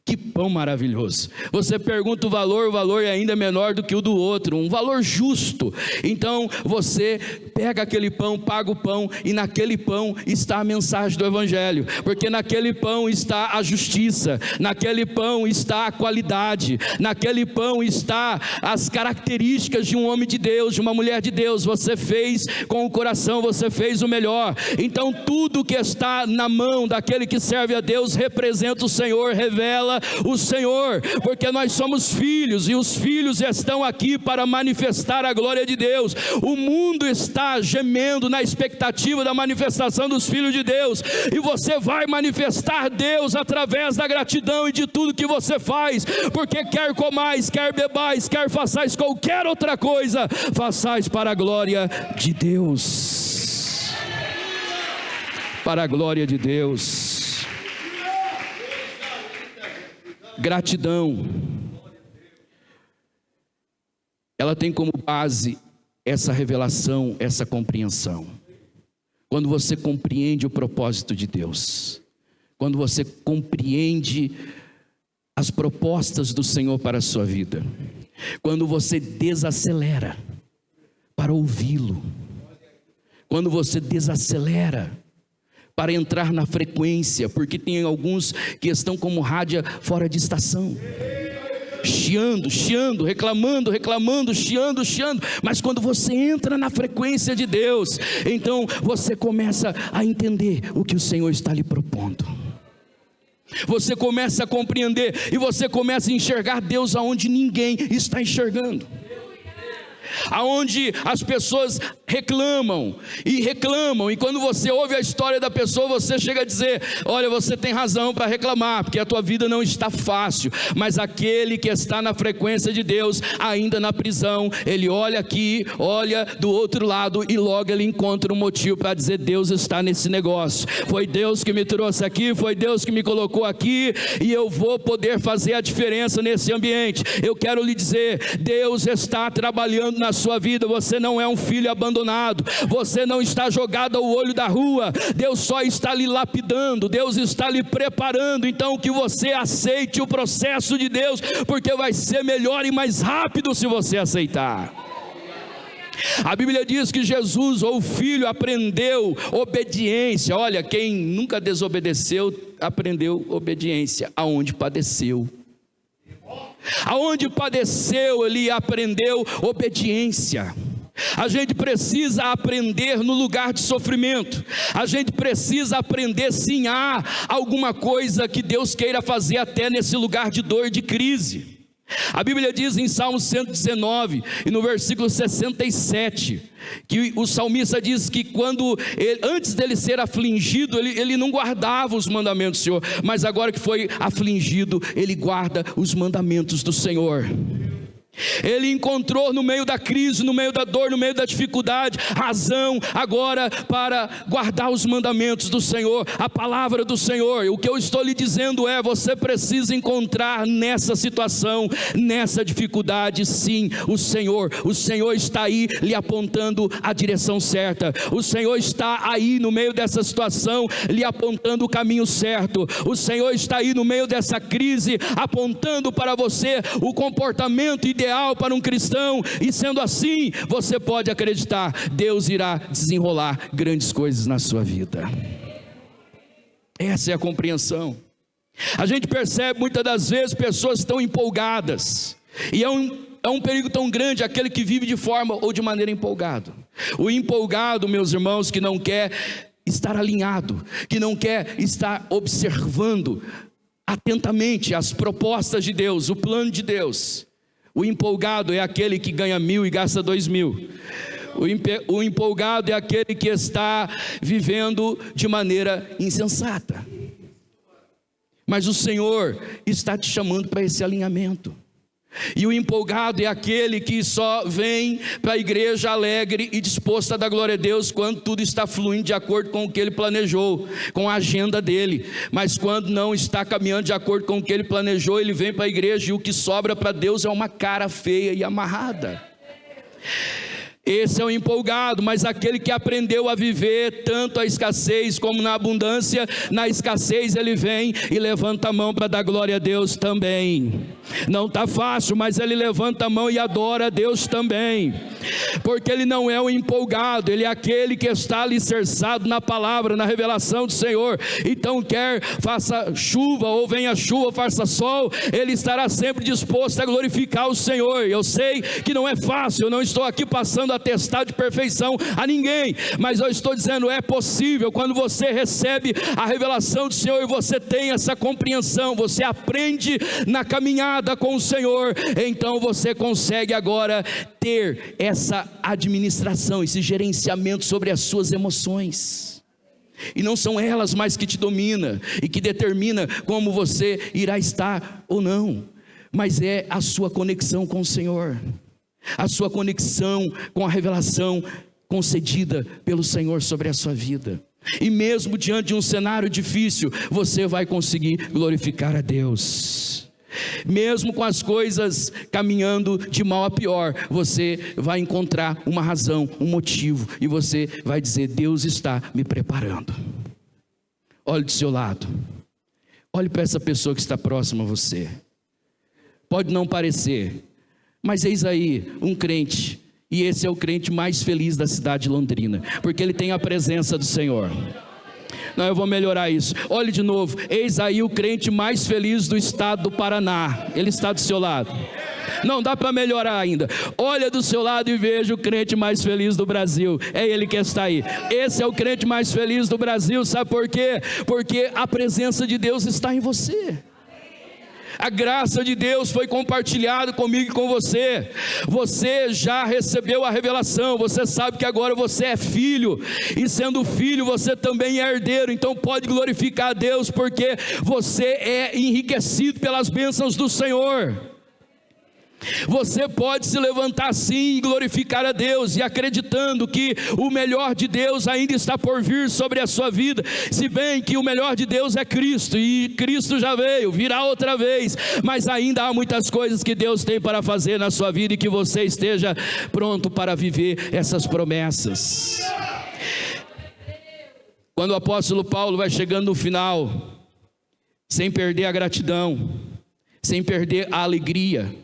Que pão maravilhoso. Você pergunta o valor é ainda menor do que o do outro, um valor justo. Então você pega aquele pão, paga o pão, e naquele pão está a mensagem do Evangelho, porque naquele pão está a justiça, naquele pão está a qualidade, naquele pão está as características de um homem de Deus, de uma mulher de Deus. Você fez com o coração, você fez o melhor. Então tudo que está na mão daquele que serve a Deus representa o Senhor, revela o Senhor, porque nós somos filhos, e os filhos estão aqui para manifestar a glória de Deus. O mundo está gemendo na expectativa da manifestação dos filhos de Deus, e você vai manifestar Deus através da gratidão e de tudo que você faz, porque quer comais, quer bebais, quer façais qualquer outra coisa, façais para a glória de Deus. Para a glória de Deus. Gratidão, ela tem como base essa revelação, essa compreensão. Quando você compreende o propósito de Deus, quando você compreende as propostas do Senhor para a sua vida, quando você desacelera para ouvi-lo, quando você desacelera para entrar na frequência, porque tem alguns que estão como rádio fora de estação, chiando, reclamando, chiando, mas quando você entra na frequência de Deus, então você começa a entender o que o Senhor está lhe propondo. Você começa a compreender e você começa a enxergar Deus aonde ninguém está enxergando. Aonde as pessoas reclamam, e quando você ouve a história da pessoa, você chega a dizer: olha, você tem razão para reclamar, porque a tua vida não está fácil. Mas aquele que está na frequência de Deus, ainda na prisão, ele olha aqui, olha do outro lado, e logo ele encontra um motivo para dizer: Deus está nesse negócio, foi Deus que me trouxe aqui, foi Deus que me colocou aqui, e eu vou poder fazer a diferença nesse ambiente. Eu quero lhe dizer, Deus está trabalhando na sua vida. Você não é um filho abandonado, você não está jogado ao olho da rua. Deus só está lhe lapidando, Deus está lhe preparando. Então que você aceite o processo de Deus, porque vai ser melhor e mais rápido se você aceitar. A Bíblia diz que Jesus, ou o Filho, aprendeu obediência. Olha, quem nunca desobedeceu aprendeu obediência aonde padeceu. Aonde padeceu, ele aprendeu obediência. A gente precisa aprender no lugar de sofrimento. A gente precisa aprender, sim, há alguma coisa que Deus queira fazer até nesse lugar de dor, de crise. A Bíblia diz em Salmo 119 e no versículo 67 que o salmista diz que antes dele ser afligido, ele não guardava os mandamentos do Senhor, mas agora que foi afligido, ele guarda os mandamentos do Senhor. Ele encontrou no meio da crise, no meio da dor, no meio da dificuldade, razão agora para guardar os mandamentos do Senhor, a palavra do Senhor. O que eu estou lhe dizendo é: você precisa encontrar nessa situação, nessa dificuldade, sim, o Senhor está aí lhe apontando a direção certa. O Senhor está aí no meio dessa situação lhe apontando o caminho certo. O Senhor está aí no meio dessa crise apontando para você o comportamento ideal para um cristão, e sendo assim, você pode acreditar, Deus irá desenrolar grandes coisas na sua vida. Essa é a compreensão. A gente percebe muitas das vezes pessoas tão empolgadas, e é um perigo tão grande aquele que vive de forma ou de maneira empolgado. O empolgado, meus irmãos, que não quer estar alinhado, que não quer estar observando atentamente as propostas de Deus, o plano de Deus. O empolgado é aquele que ganha 1.000 e gasta 2.000. O empolgado é aquele que está vivendo de maneira insensata. Mas o Senhor está te chamando para esse alinhamento. E o empolgado é aquele que só vem para a igreja alegre e disposto a dar glória a Deus quando tudo está fluindo de acordo com o que ele planejou, com a agenda dele. Mas quando não está caminhando de acordo com o que ele planejou, ele vem para a igreja e o que sobra para Deus é uma cara feia e amarrada. Esse é o empolgado, mas aquele que aprendeu a viver tanto a escassez como na abundância, na escassez ele vem e levanta a mão para dar glória a Deus também. Não está fácil, mas ele levanta a mão e adora a Deus também, porque ele não é um empolgado, ele é aquele que está alicerçado na palavra, na revelação do Senhor. Então quer faça chuva ou venha chuva, faça sol, ele estará sempre disposto a glorificar o Senhor. Eu sei que não é fácil, eu não estou aqui passando atestado de perfeição a ninguém, mas eu estou dizendo, é possível. Quando você recebe a revelação do Senhor e você tem essa compreensão, você aprende na caminhada com o Senhor, então você consegue agora ter essa administração, esse gerenciamento sobre as suas emoções, e não são elas mais que te dominam e que determina como você irá estar ou não, mas é a sua conexão com o Senhor, a sua conexão com a revelação concedida pelo Senhor sobre a sua vida. E mesmo diante de um cenário difícil, você vai conseguir glorificar a Deus. Mesmo com as coisas caminhando de mal a pior, você vai encontrar uma razão, um motivo, e você vai dizer, Deus está me preparando. Olhe do seu lado, olhe para essa pessoa que está próxima a você. Pode não parecer, mas eis aí um crente, e esse é o crente mais feliz da cidade de Londrina, porque ele tem a presença do Senhor. Não, eu vou melhorar isso. Olhe de novo, eis aí o crente mais feliz do estado do Paraná. Ele está do seu lado. Não, dá para melhorar ainda. Olha do seu lado e veja o crente mais feliz do Brasil. É ele que está aí. Esse é o crente mais feliz do Brasil. Sabe por quê? Porque a presença de Deus está em você. A graça de Deus foi compartilhada comigo e com você. Você já recebeu a revelação. Você sabe que agora você é filho, e sendo filho você também é herdeiro. Então pode glorificar a Deus, porque você é enriquecido pelas bênçãos do Senhor. Você pode se levantar sim e glorificar a Deus, e acreditando que o melhor de Deus ainda está por vir sobre a sua vida, se bem que o melhor de Deus é Cristo, e Cristo já veio, virá outra vez, mas ainda há muitas coisas que Deus tem para fazer na sua vida, e que você esteja pronto para viver essas promessas. Quando o apóstolo Paulo vai chegando no final, sem perder a gratidão, sem perder a alegria,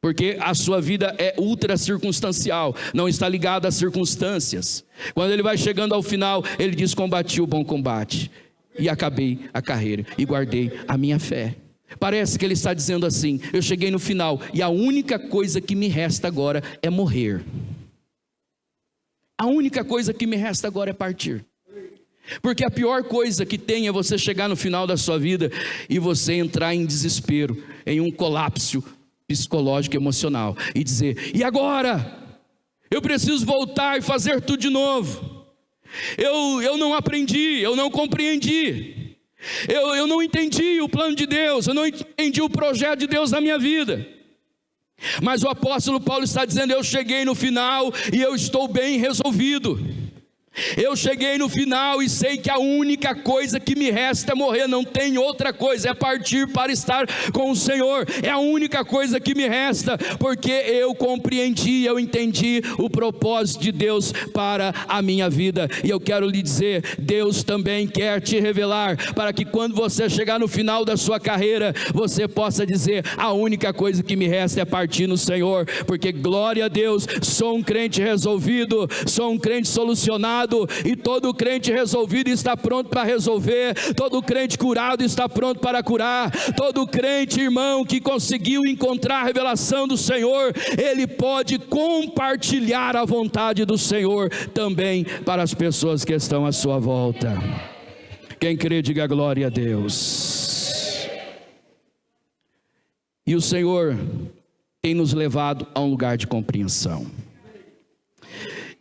porque a sua vida é ultra circunstancial, não está ligada às circunstâncias. Quando ele vai chegando ao final, ele diz, combati o bom combate, e acabei a carreira, e guardei a minha fé. Parece que ele está dizendo assim, eu cheguei no final, e a única coisa que me resta agora é morrer. A única coisa que me resta agora é partir. Porque a pior coisa que tem é você chegar no final da sua vida, e você entrar em desespero, em um colapso psicológico e emocional, e dizer, e agora? Eu preciso voltar e fazer tudo de novo. Eu não aprendi, eu não compreendi, eu não entendi o plano de Deus, eu não entendi o projeto de Deus na minha vida. Mas o apóstolo Paulo está dizendo, eu cheguei no final e eu estou bem resolvido. Eu cheguei no final e sei que a única coisa que me resta é morrer, não tem outra coisa, é partir para estar com o Senhor, é a única coisa que me resta, porque eu compreendi, eu entendi o propósito de Deus para a minha vida. E eu quero lhe dizer, Deus também quer te revelar, para que quando você chegar no final da sua carreira, você possa dizer, a única coisa que me resta é partir no Senhor, porque glória a Deus, sou um crente resolvido, sou um crente solucionado, e todo crente resolvido está pronto para resolver, todo crente curado está pronto para curar, todo crente, irmão, que conseguiu encontrar a revelação do Senhor, ele pode compartilhar a vontade do Senhor também para as pessoas que estão à sua volta. Quem crê, diga glória a Deus. E o Senhor tem nos levado a um lugar de compreensão.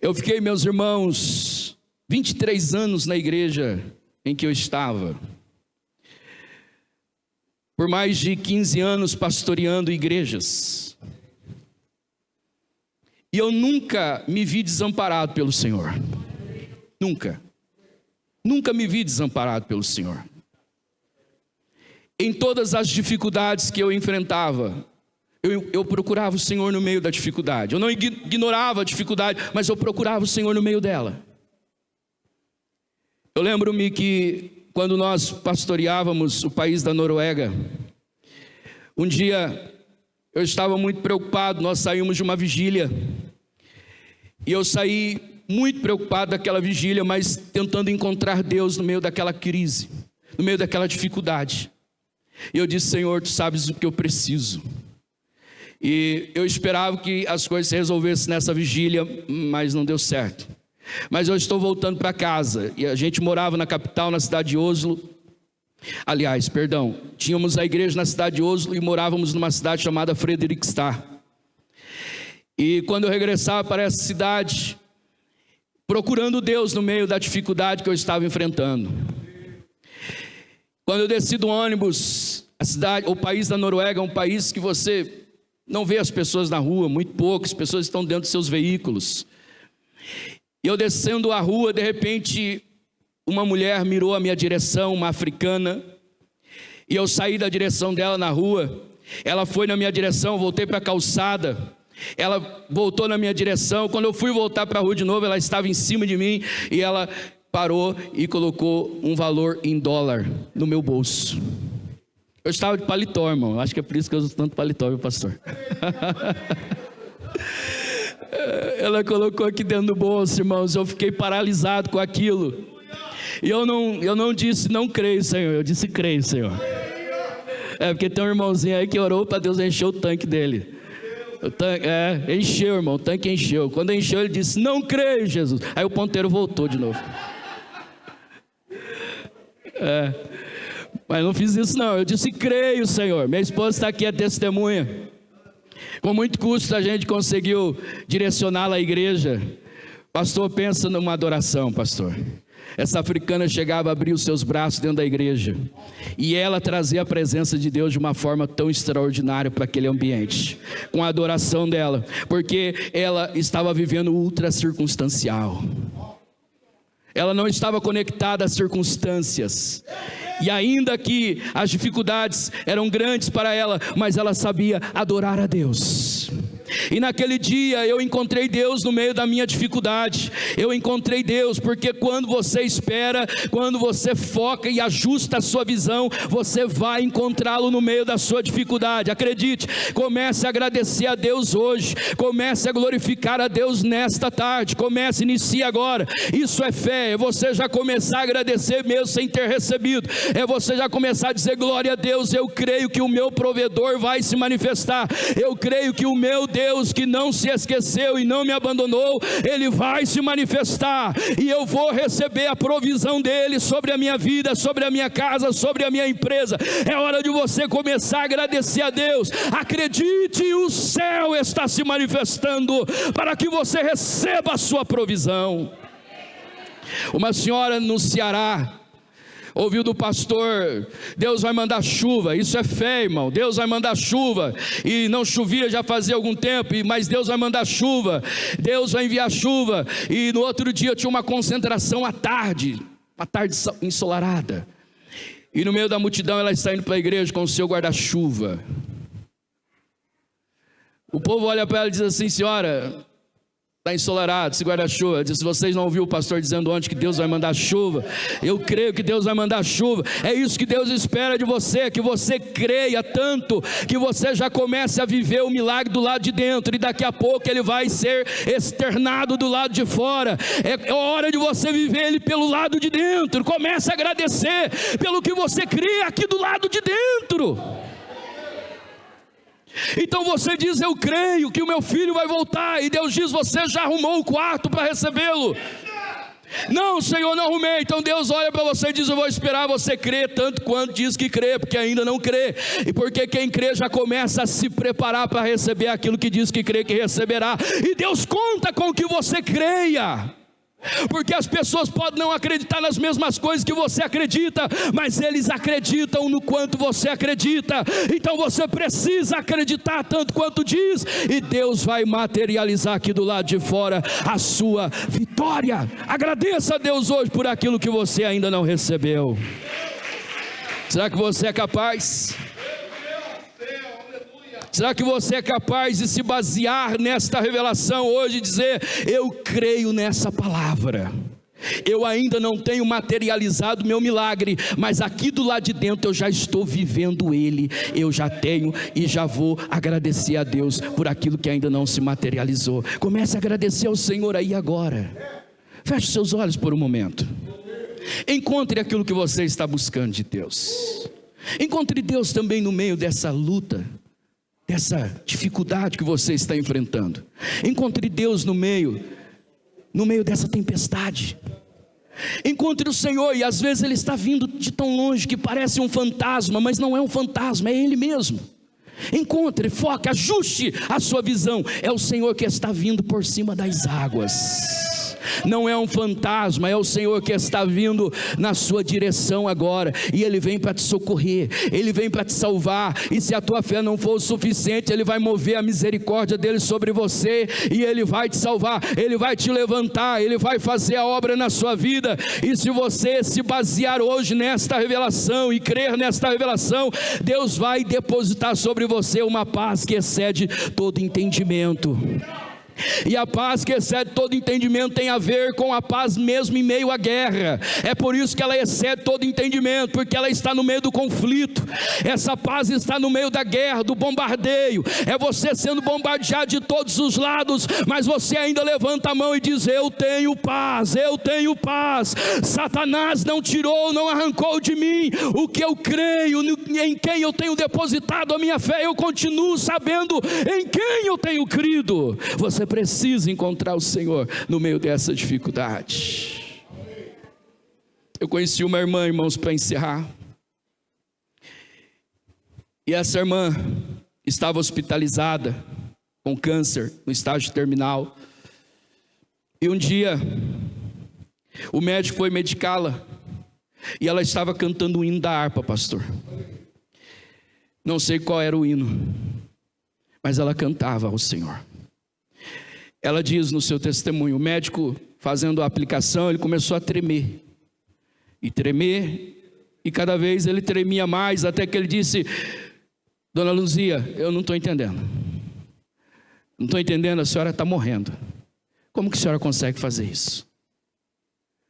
Eu fiquei, meus irmãos, 23 anos na igreja em que eu estava. Por mais de 15 anos pastoreando igrejas. E eu nunca me vi desamparado pelo Senhor. Nunca. Nunca me vi desamparado pelo Senhor. Em todas as dificuldades que eu enfrentava, eu procurava o Senhor no meio da dificuldade. Eu não ignorava a dificuldade, mas eu procurava o Senhor no meio dela. Eu lembro-me que quando nós pastoreávamos o país da Noruega, um dia eu estava muito preocupado. Nós saímos de uma vigília, e eu saí muito preocupado daquela vigília, mas tentando encontrar Deus no meio daquela crise, no meio daquela dificuldade. E eu disse: Senhor, Tu sabes o que eu preciso. E eu esperava que as coisas se resolvessem nessa vigília, mas não deu certo. Mas eu estou voltando para casa, e a gente morava na capital, na cidade de Oslo. Aliás, perdão, tínhamos a igreja na cidade de Oslo e morávamos numa cidade chamada Fredrikstad. E quando eu regressava para essa cidade, procurando Deus no meio da dificuldade que eu estava enfrentando. Quando eu desci do ônibus, o país da Noruega é um país que você não vê as pessoas na rua, muito poucas pessoas estão dentro de seus veículos. E eu descendo a rua, de repente, uma mulher mirou a minha direção, uma africana, e eu saí da direção dela na rua. Ela foi na minha direção, voltei para a calçada, ela voltou na minha direção. Quando eu fui voltar para a rua de novo, ela estava em cima de mim, e ela parou e colocou um valor em dólar no meu bolso. Eu estava de paletó, irmão. Acho que é por isso que eu uso tanto paletó, meu pastor. Ela colocou aqui dentro do bolso, irmãos. Eu fiquei paralisado com aquilo. E eu não disse não creio, Senhor. Eu disse creio, Senhor. Porque tem um irmãozinho aí que orou para Deus encher o tanque dele. Encheu, irmão. O tanque encheu. Quando encheu, ele disse: não creio, Jesus. Aí o ponteiro voltou de novo. Mas não fiz isso não. Eu disse creio, Senhor. Minha esposa está aqui, é testemunha. Com muito custo a gente conseguiu direcioná-la à igreja. Pastor, pensa numa adoração, pastor. Essa africana chegava a abrir os seus braços dentro da igreja, e ela trazia a presença de Deus de uma forma tão extraordinária para aquele ambiente, com a adoração dela, porque ela estava vivendo ultra circunstancial. Ela não estava conectada às circunstâncias. E ainda que as dificuldades eram grandes para ela, mas ela sabia adorar a Deus. E naquele dia eu encontrei Deus no meio da minha dificuldade. Eu encontrei Deus, porque quando você espera, quando você foca e ajusta a sua visão, você vai encontrá-lo no meio da sua dificuldade. Acredite, comece a agradecer a Deus hoje, comece a glorificar a Deus nesta tarde, inicie agora. Isso é fé, é você já começar a agradecer mesmo sem ter recebido, é você já começar a dizer: glória a Deus, eu creio que o meu provedor vai se manifestar, eu creio que o meu Deus que não se esqueceu e não me abandonou, Ele vai se manifestar, e eu vou receber a provisão dEle sobre a minha vida, sobre a minha casa, sobre a minha empresa. É hora de você começar a agradecer a Deus. Acredite, o céu está se manifestando para que você receba a sua provisão. Uma senhora no Ceará ouviu do pastor: Deus vai mandar chuva. Isso é fé, irmão. Deus vai mandar chuva. E não chovia já fazia algum tempo, mas Deus vai mandar chuva. Deus vai enviar chuva. E no outro dia tinha uma concentração à tarde, uma tarde ensolarada. E no meio da multidão ela está indo para a igreja com o seu guarda-chuva. O povo olha para ela e diz assim: senhora, está ensolarado, esse guarda-chuva. Diz: vocês não ouviram o pastor dizendo ontem que Deus vai mandar chuva? Eu creio que Deus vai mandar chuva. É isso que Deus espera de você, que você creia tanto, que você já comece a viver o milagre do lado de dentro, e daqui a pouco ele vai ser externado do lado de fora. É hora de você viver ele pelo lado de dentro. Comece a agradecer pelo que você crê aqui do lado de dentro. Então você diz: eu creio que o meu filho vai voltar, e Deus diz: você já arrumou o quarto para recebê-lo. Não, Senhor, não arrumei. Então Deus olha para você e diz: eu vou esperar você crer tanto quanto diz que crê, porque ainda não crê. E porque quem crê já começa a se preparar para receber aquilo que diz que crê que receberá. E Deus conta com que você creia. Porque as pessoas podem não acreditar nas mesmas coisas que você acredita, mas eles acreditam no quanto você acredita. Então você precisa acreditar tanto quanto diz, e Deus vai materializar aqui do lado de fora a sua vitória. Agradeça a Deus hoje por aquilo que você ainda não recebeu. Será que você é capaz? Será que você é capaz de se basear nesta revelação hoje e dizer: eu creio nessa palavra, eu ainda não tenho materializado meu milagre, mas aqui do lado de dentro eu já estou vivendo ele, eu já tenho e já vou agradecer a Deus por aquilo que ainda não se materializou. Comece a agradecer ao Senhor aí agora. Feche seus olhos por um momento. Encontre aquilo que você está buscando de Deus. Encontre Deus também no meio dessa luta, dessa dificuldade que você está enfrentando. Encontre Deus no meio dessa tempestade. Encontre o Senhor, e às vezes Ele está vindo de tão longe que parece um fantasma, mas não é um fantasma, é Ele mesmo. Encontre, foque, ajuste a sua visão. É o Senhor que está vindo por cima das águas. Não é um fantasma, é o Senhor que está vindo na sua direção agora, e Ele vem para te socorrer, Ele vem para te salvar. E se a tua fé não for o suficiente, Ele vai mover a misericórdia dEle sobre você, e Ele vai te salvar, Ele vai te levantar, Ele vai fazer a obra na sua vida. E se você se basear hoje nesta revelação e crer nesta revelação, Deus vai depositar sobre você uma paz que excede todo entendimento. E a paz que excede todo entendimento tem a ver com a paz mesmo em meio à guerra. É por isso que ela excede todo entendimento, porque ela está no meio do conflito. Essa paz está no meio da guerra, do bombardeio. É você sendo bombardeado de todos os lados, mas você ainda levanta a mão e diz: eu tenho paz, eu tenho paz. Satanás não tirou, não arrancou de mim o que eu creio, em quem eu tenho depositado a minha fé. Eu continuo sabendo em quem eu tenho crido. Você precisa encontrar o Senhor no meio dessa dificuldade. Eu conheci uma irmã, irmãos, para encerrar, e essa irmã estava hospitalizada com câncer no estágio terminal, e um dia o médico foi medicá-la, e ela estava cantando o hino da harpa, pastor. Não sei qual era o hino, mas ela cantava ao Senhor. Ela diz no seu testemunho: o médico fazendo a aplicação, ele começou a tremer, e cada vez ele tremia mais, até que ele disse: dona Luzia, eu não estou entendendo, a senhora está morrendo. Como que a senhora consegue fazer isso?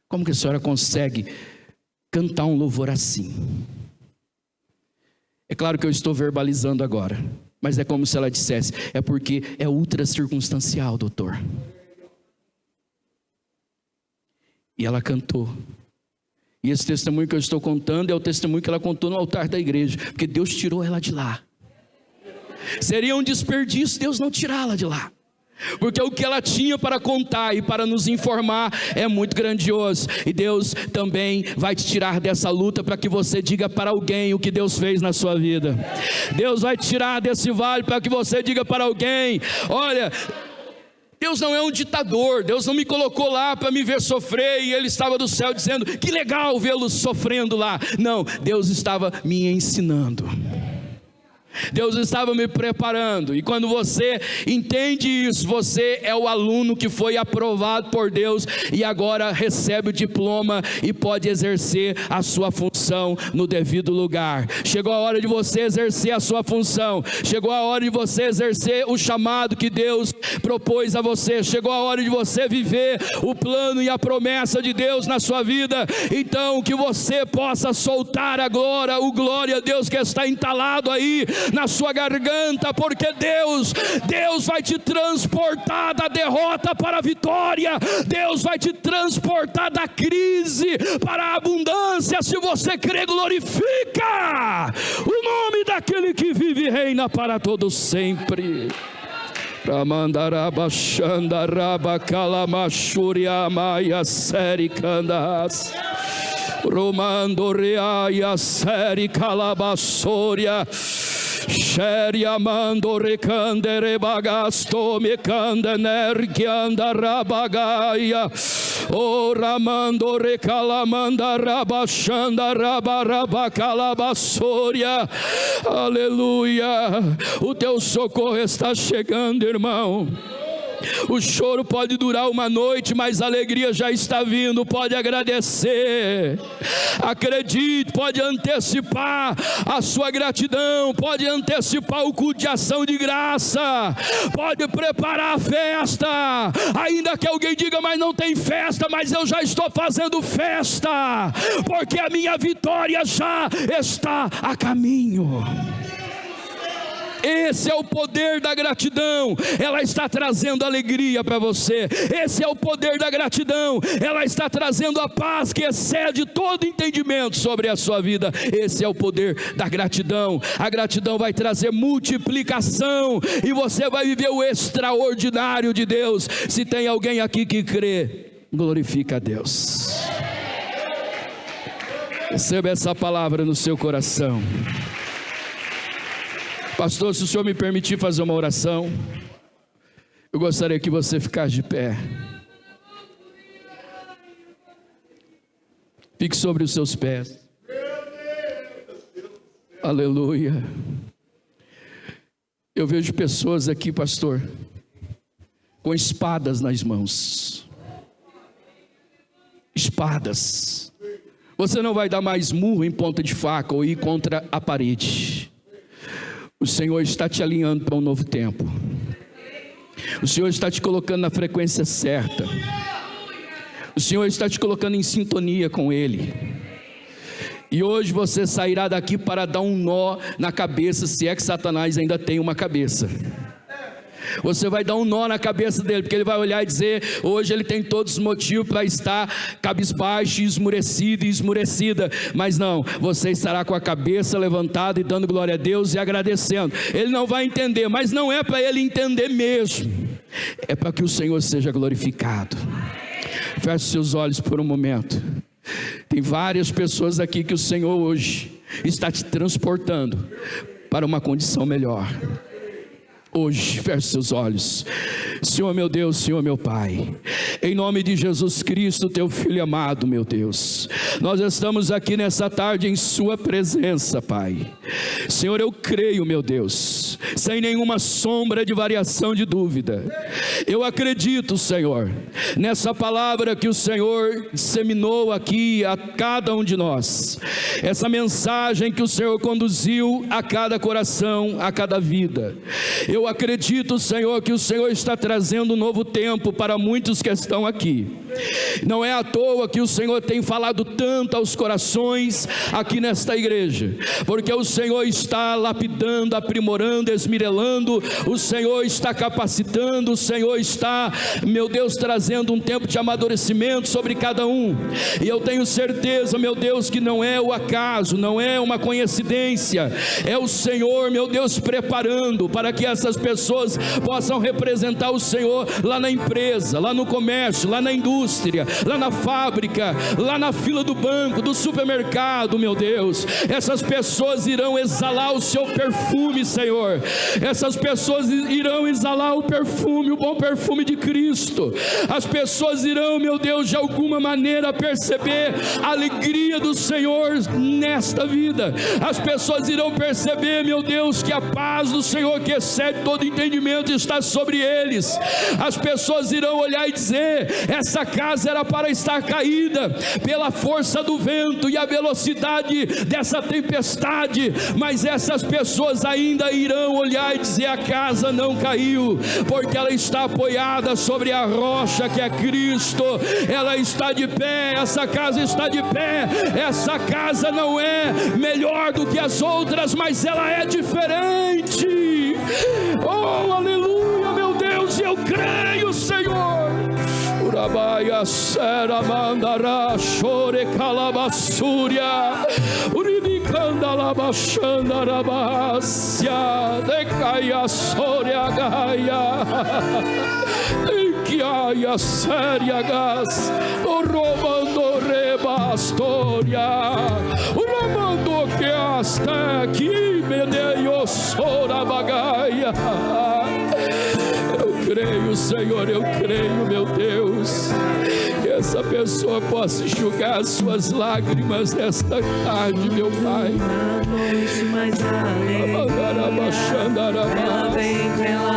Como que a senhora consegue cantar um louvor assim? É claro que eu estou verbalizando agora, mas é como se ela dissesse: é porque é ultra circunstancial, doutor. E ela cantou. E esse testemunho que eu estou contando é o testemunho que ela contou no altar da igreja, porque Deus tirou ela de lá. Seria um desperdício Deus não tirá-la de lá, porque o que ela tinha para contar e para nos informar é muito grandioso. E Deus também vai te tirar dessa luta para que você diga para alguém o que Deus fez na sua vida. Deus vai te tirar desse vale para que você diga para alguém: olha, Deus não é um ditador, Deus não me colocou lá para me ver sofrer e Ele estava do céu dizendo: que legal vê-los sofrendo lá. Não, Deus estava me ensinando, Deus estava me preparando. E quando você entende isso, você é o aluno que foi aprovado por Deus e agora recebe o diploma e pode exercer a sua função no devido lugar. Chegou a hora de você exercer a sua função, chegou a hora de você exercer o chamado que Deus propôs a você, chegou a hora de você viver o plano e a promessa de Deus na sua vida. Então que você possa soltar agora o glória a Deus que está entalado aí na sua garganta, porque Deus vai te transportar da derrota para a vitória. Deus vai te transportar da crise para a abundância. Se você crê, glorifica o nome daquele que vive e reina para todos sempre. Ramandaraba Xandaraba Calamashuria Maia Seri Candas Romando Reaia Seri Calabassoria Sheria Mando Recandere Bagasto Mecanda Nergianda Rabagaia O Ramando Recalamanda Rabachanda Rabaraba Calabassoria. Aleluia. O teu socorro está chegando, irmão. O choro pode durar uma noite, mas a alegria já está vindo. Pode agradecer, acredite, pode antecipar a sua gratidão, pode antecipar o culto de ação de graça, pode preparar a festa, ainda que alguém diga, mas não tem festa, mas eu já estou fazendo festa, porque a minha vitória já está a caminho. Esse é o poder da gratidão, ela está trazendo alegria para você. Esse é o poder da gratidão, ela está trazendo a paz que excede todo entendimento sobre a sua vida. Esse é o poder da gratidão. A gratidão vai trazer multiplicação e você vai viver o extraordinário de Deus. Se tem alguém aqui que crê, glorifica a Deus. Receba essa palavra no seu coração. Pastor, se o senhor me permitir fazer uma oração, eu gostaria que você ficasse de pé. Fique sobre os seus pés. Aleluia. Eu vejo pessoas aqui, pastor, com espadas nas mãos. Espadas. Você não vai dar mais murro em ponta de faca ou ir contra a parede. O Senhor está te alinhando para um novo tempo. O Senhor está te colocando na frequência certa. O Senhor está te colocando em sintonia com Ele. E hoje você sairá daqui para dar um nó na cabeça, se é que Satanás ainda tem uma cabeça. Você vai dar um nó na cabeça dele, porque ele vai olhar e dizer, hoje ele tem todos os motivos para estar cabisbaixo, esmurecido e esmurecida, mas não, você estará com a cabeça levantada e dando glória a Deus e agradecendo. Ele não vai entender, mas não é para ele entender mesmo, é para que o Senhor seja glorificado. Feche seus olhos por um momento. Tem várias pessoas aqui que o Senhor hoje está te transportando para uma condição melhor. Hoje, feche seus olhos. Senhor meu Deus, Senhor meu Pai, em nome de Jesus Cristo, teu Filho amado, meu Deus, nós estamos aqui nessa tarde em sua presença, Pai. Senhor, eu creio, meu Deus, sem nenhuma sombra de variação de dúvida, eu acredito, Senhor, nessa palavra que o Senhor disseminou aqui a cada um de nós, essa mensagem que o Senhor conduziu a cada coração, a cada vida. Eu acredito, Senhor, que o Senhor está trazendo um novo tempo para muitos que estão aqui. Não é à toa que o Senhor tem falado tanto aos corações aqui nesta igreja, porque o Senhor está lapidando, aprimorando, esmirelando, o Senhor está capacitando, o Senhor está, meu Deus, trazendo um tempo de amadurecimento sobre cada um. E eu tenho certeza, meu Deus, que não é o acaso, não é uma coincidência, é o Senhor, meu Deus, preparando para que essas pessoas possam representar o Senhor lá na empresa, lá no comércio, lá na indústria, lá na fábrica, lá na fila do banco, do supermercado, meu Deus. Essas pessoas irão exalar o seu perfume, Senhor. Essas pessoas irão exalar o perfume, o bom perfume de Cristo. As pessoas irão, meu Deus, de alguma maneira perceber a alegria do Senhor nesta vida. As pessoas irão perceber, meu Deus, que a paz do Senhor que excede todo entendimento está sobre eles. As pessoas irão olhar e dizer, essa casa era para estar caída pela força do vento e a velocidade dessa tempestade, mas essas pessoas ainda irão olhar e dizer, a casa não caiu, porque ela está apoiada sobre a rocha que é Cristo. Ela está de pé, essa casa está de pé. Essa casa não é melhor do que as outras, mas ela é diferente. Oh, aleluia, meu Deus, eu creio, Senhor. Urabaia sera mandara chore calabassúria. Uribica Candalabaxandarabacia, decaia soria gaia, inquiaia séria gas, o romando rebastoria, o romando que aste que meneio sora bagaia. Eu creio, Senhor, eu creio, meu Deus, que essa pessoa possa enxugar suas lágrimas nesta tarde, meu Pai. Mas além, ela vem pela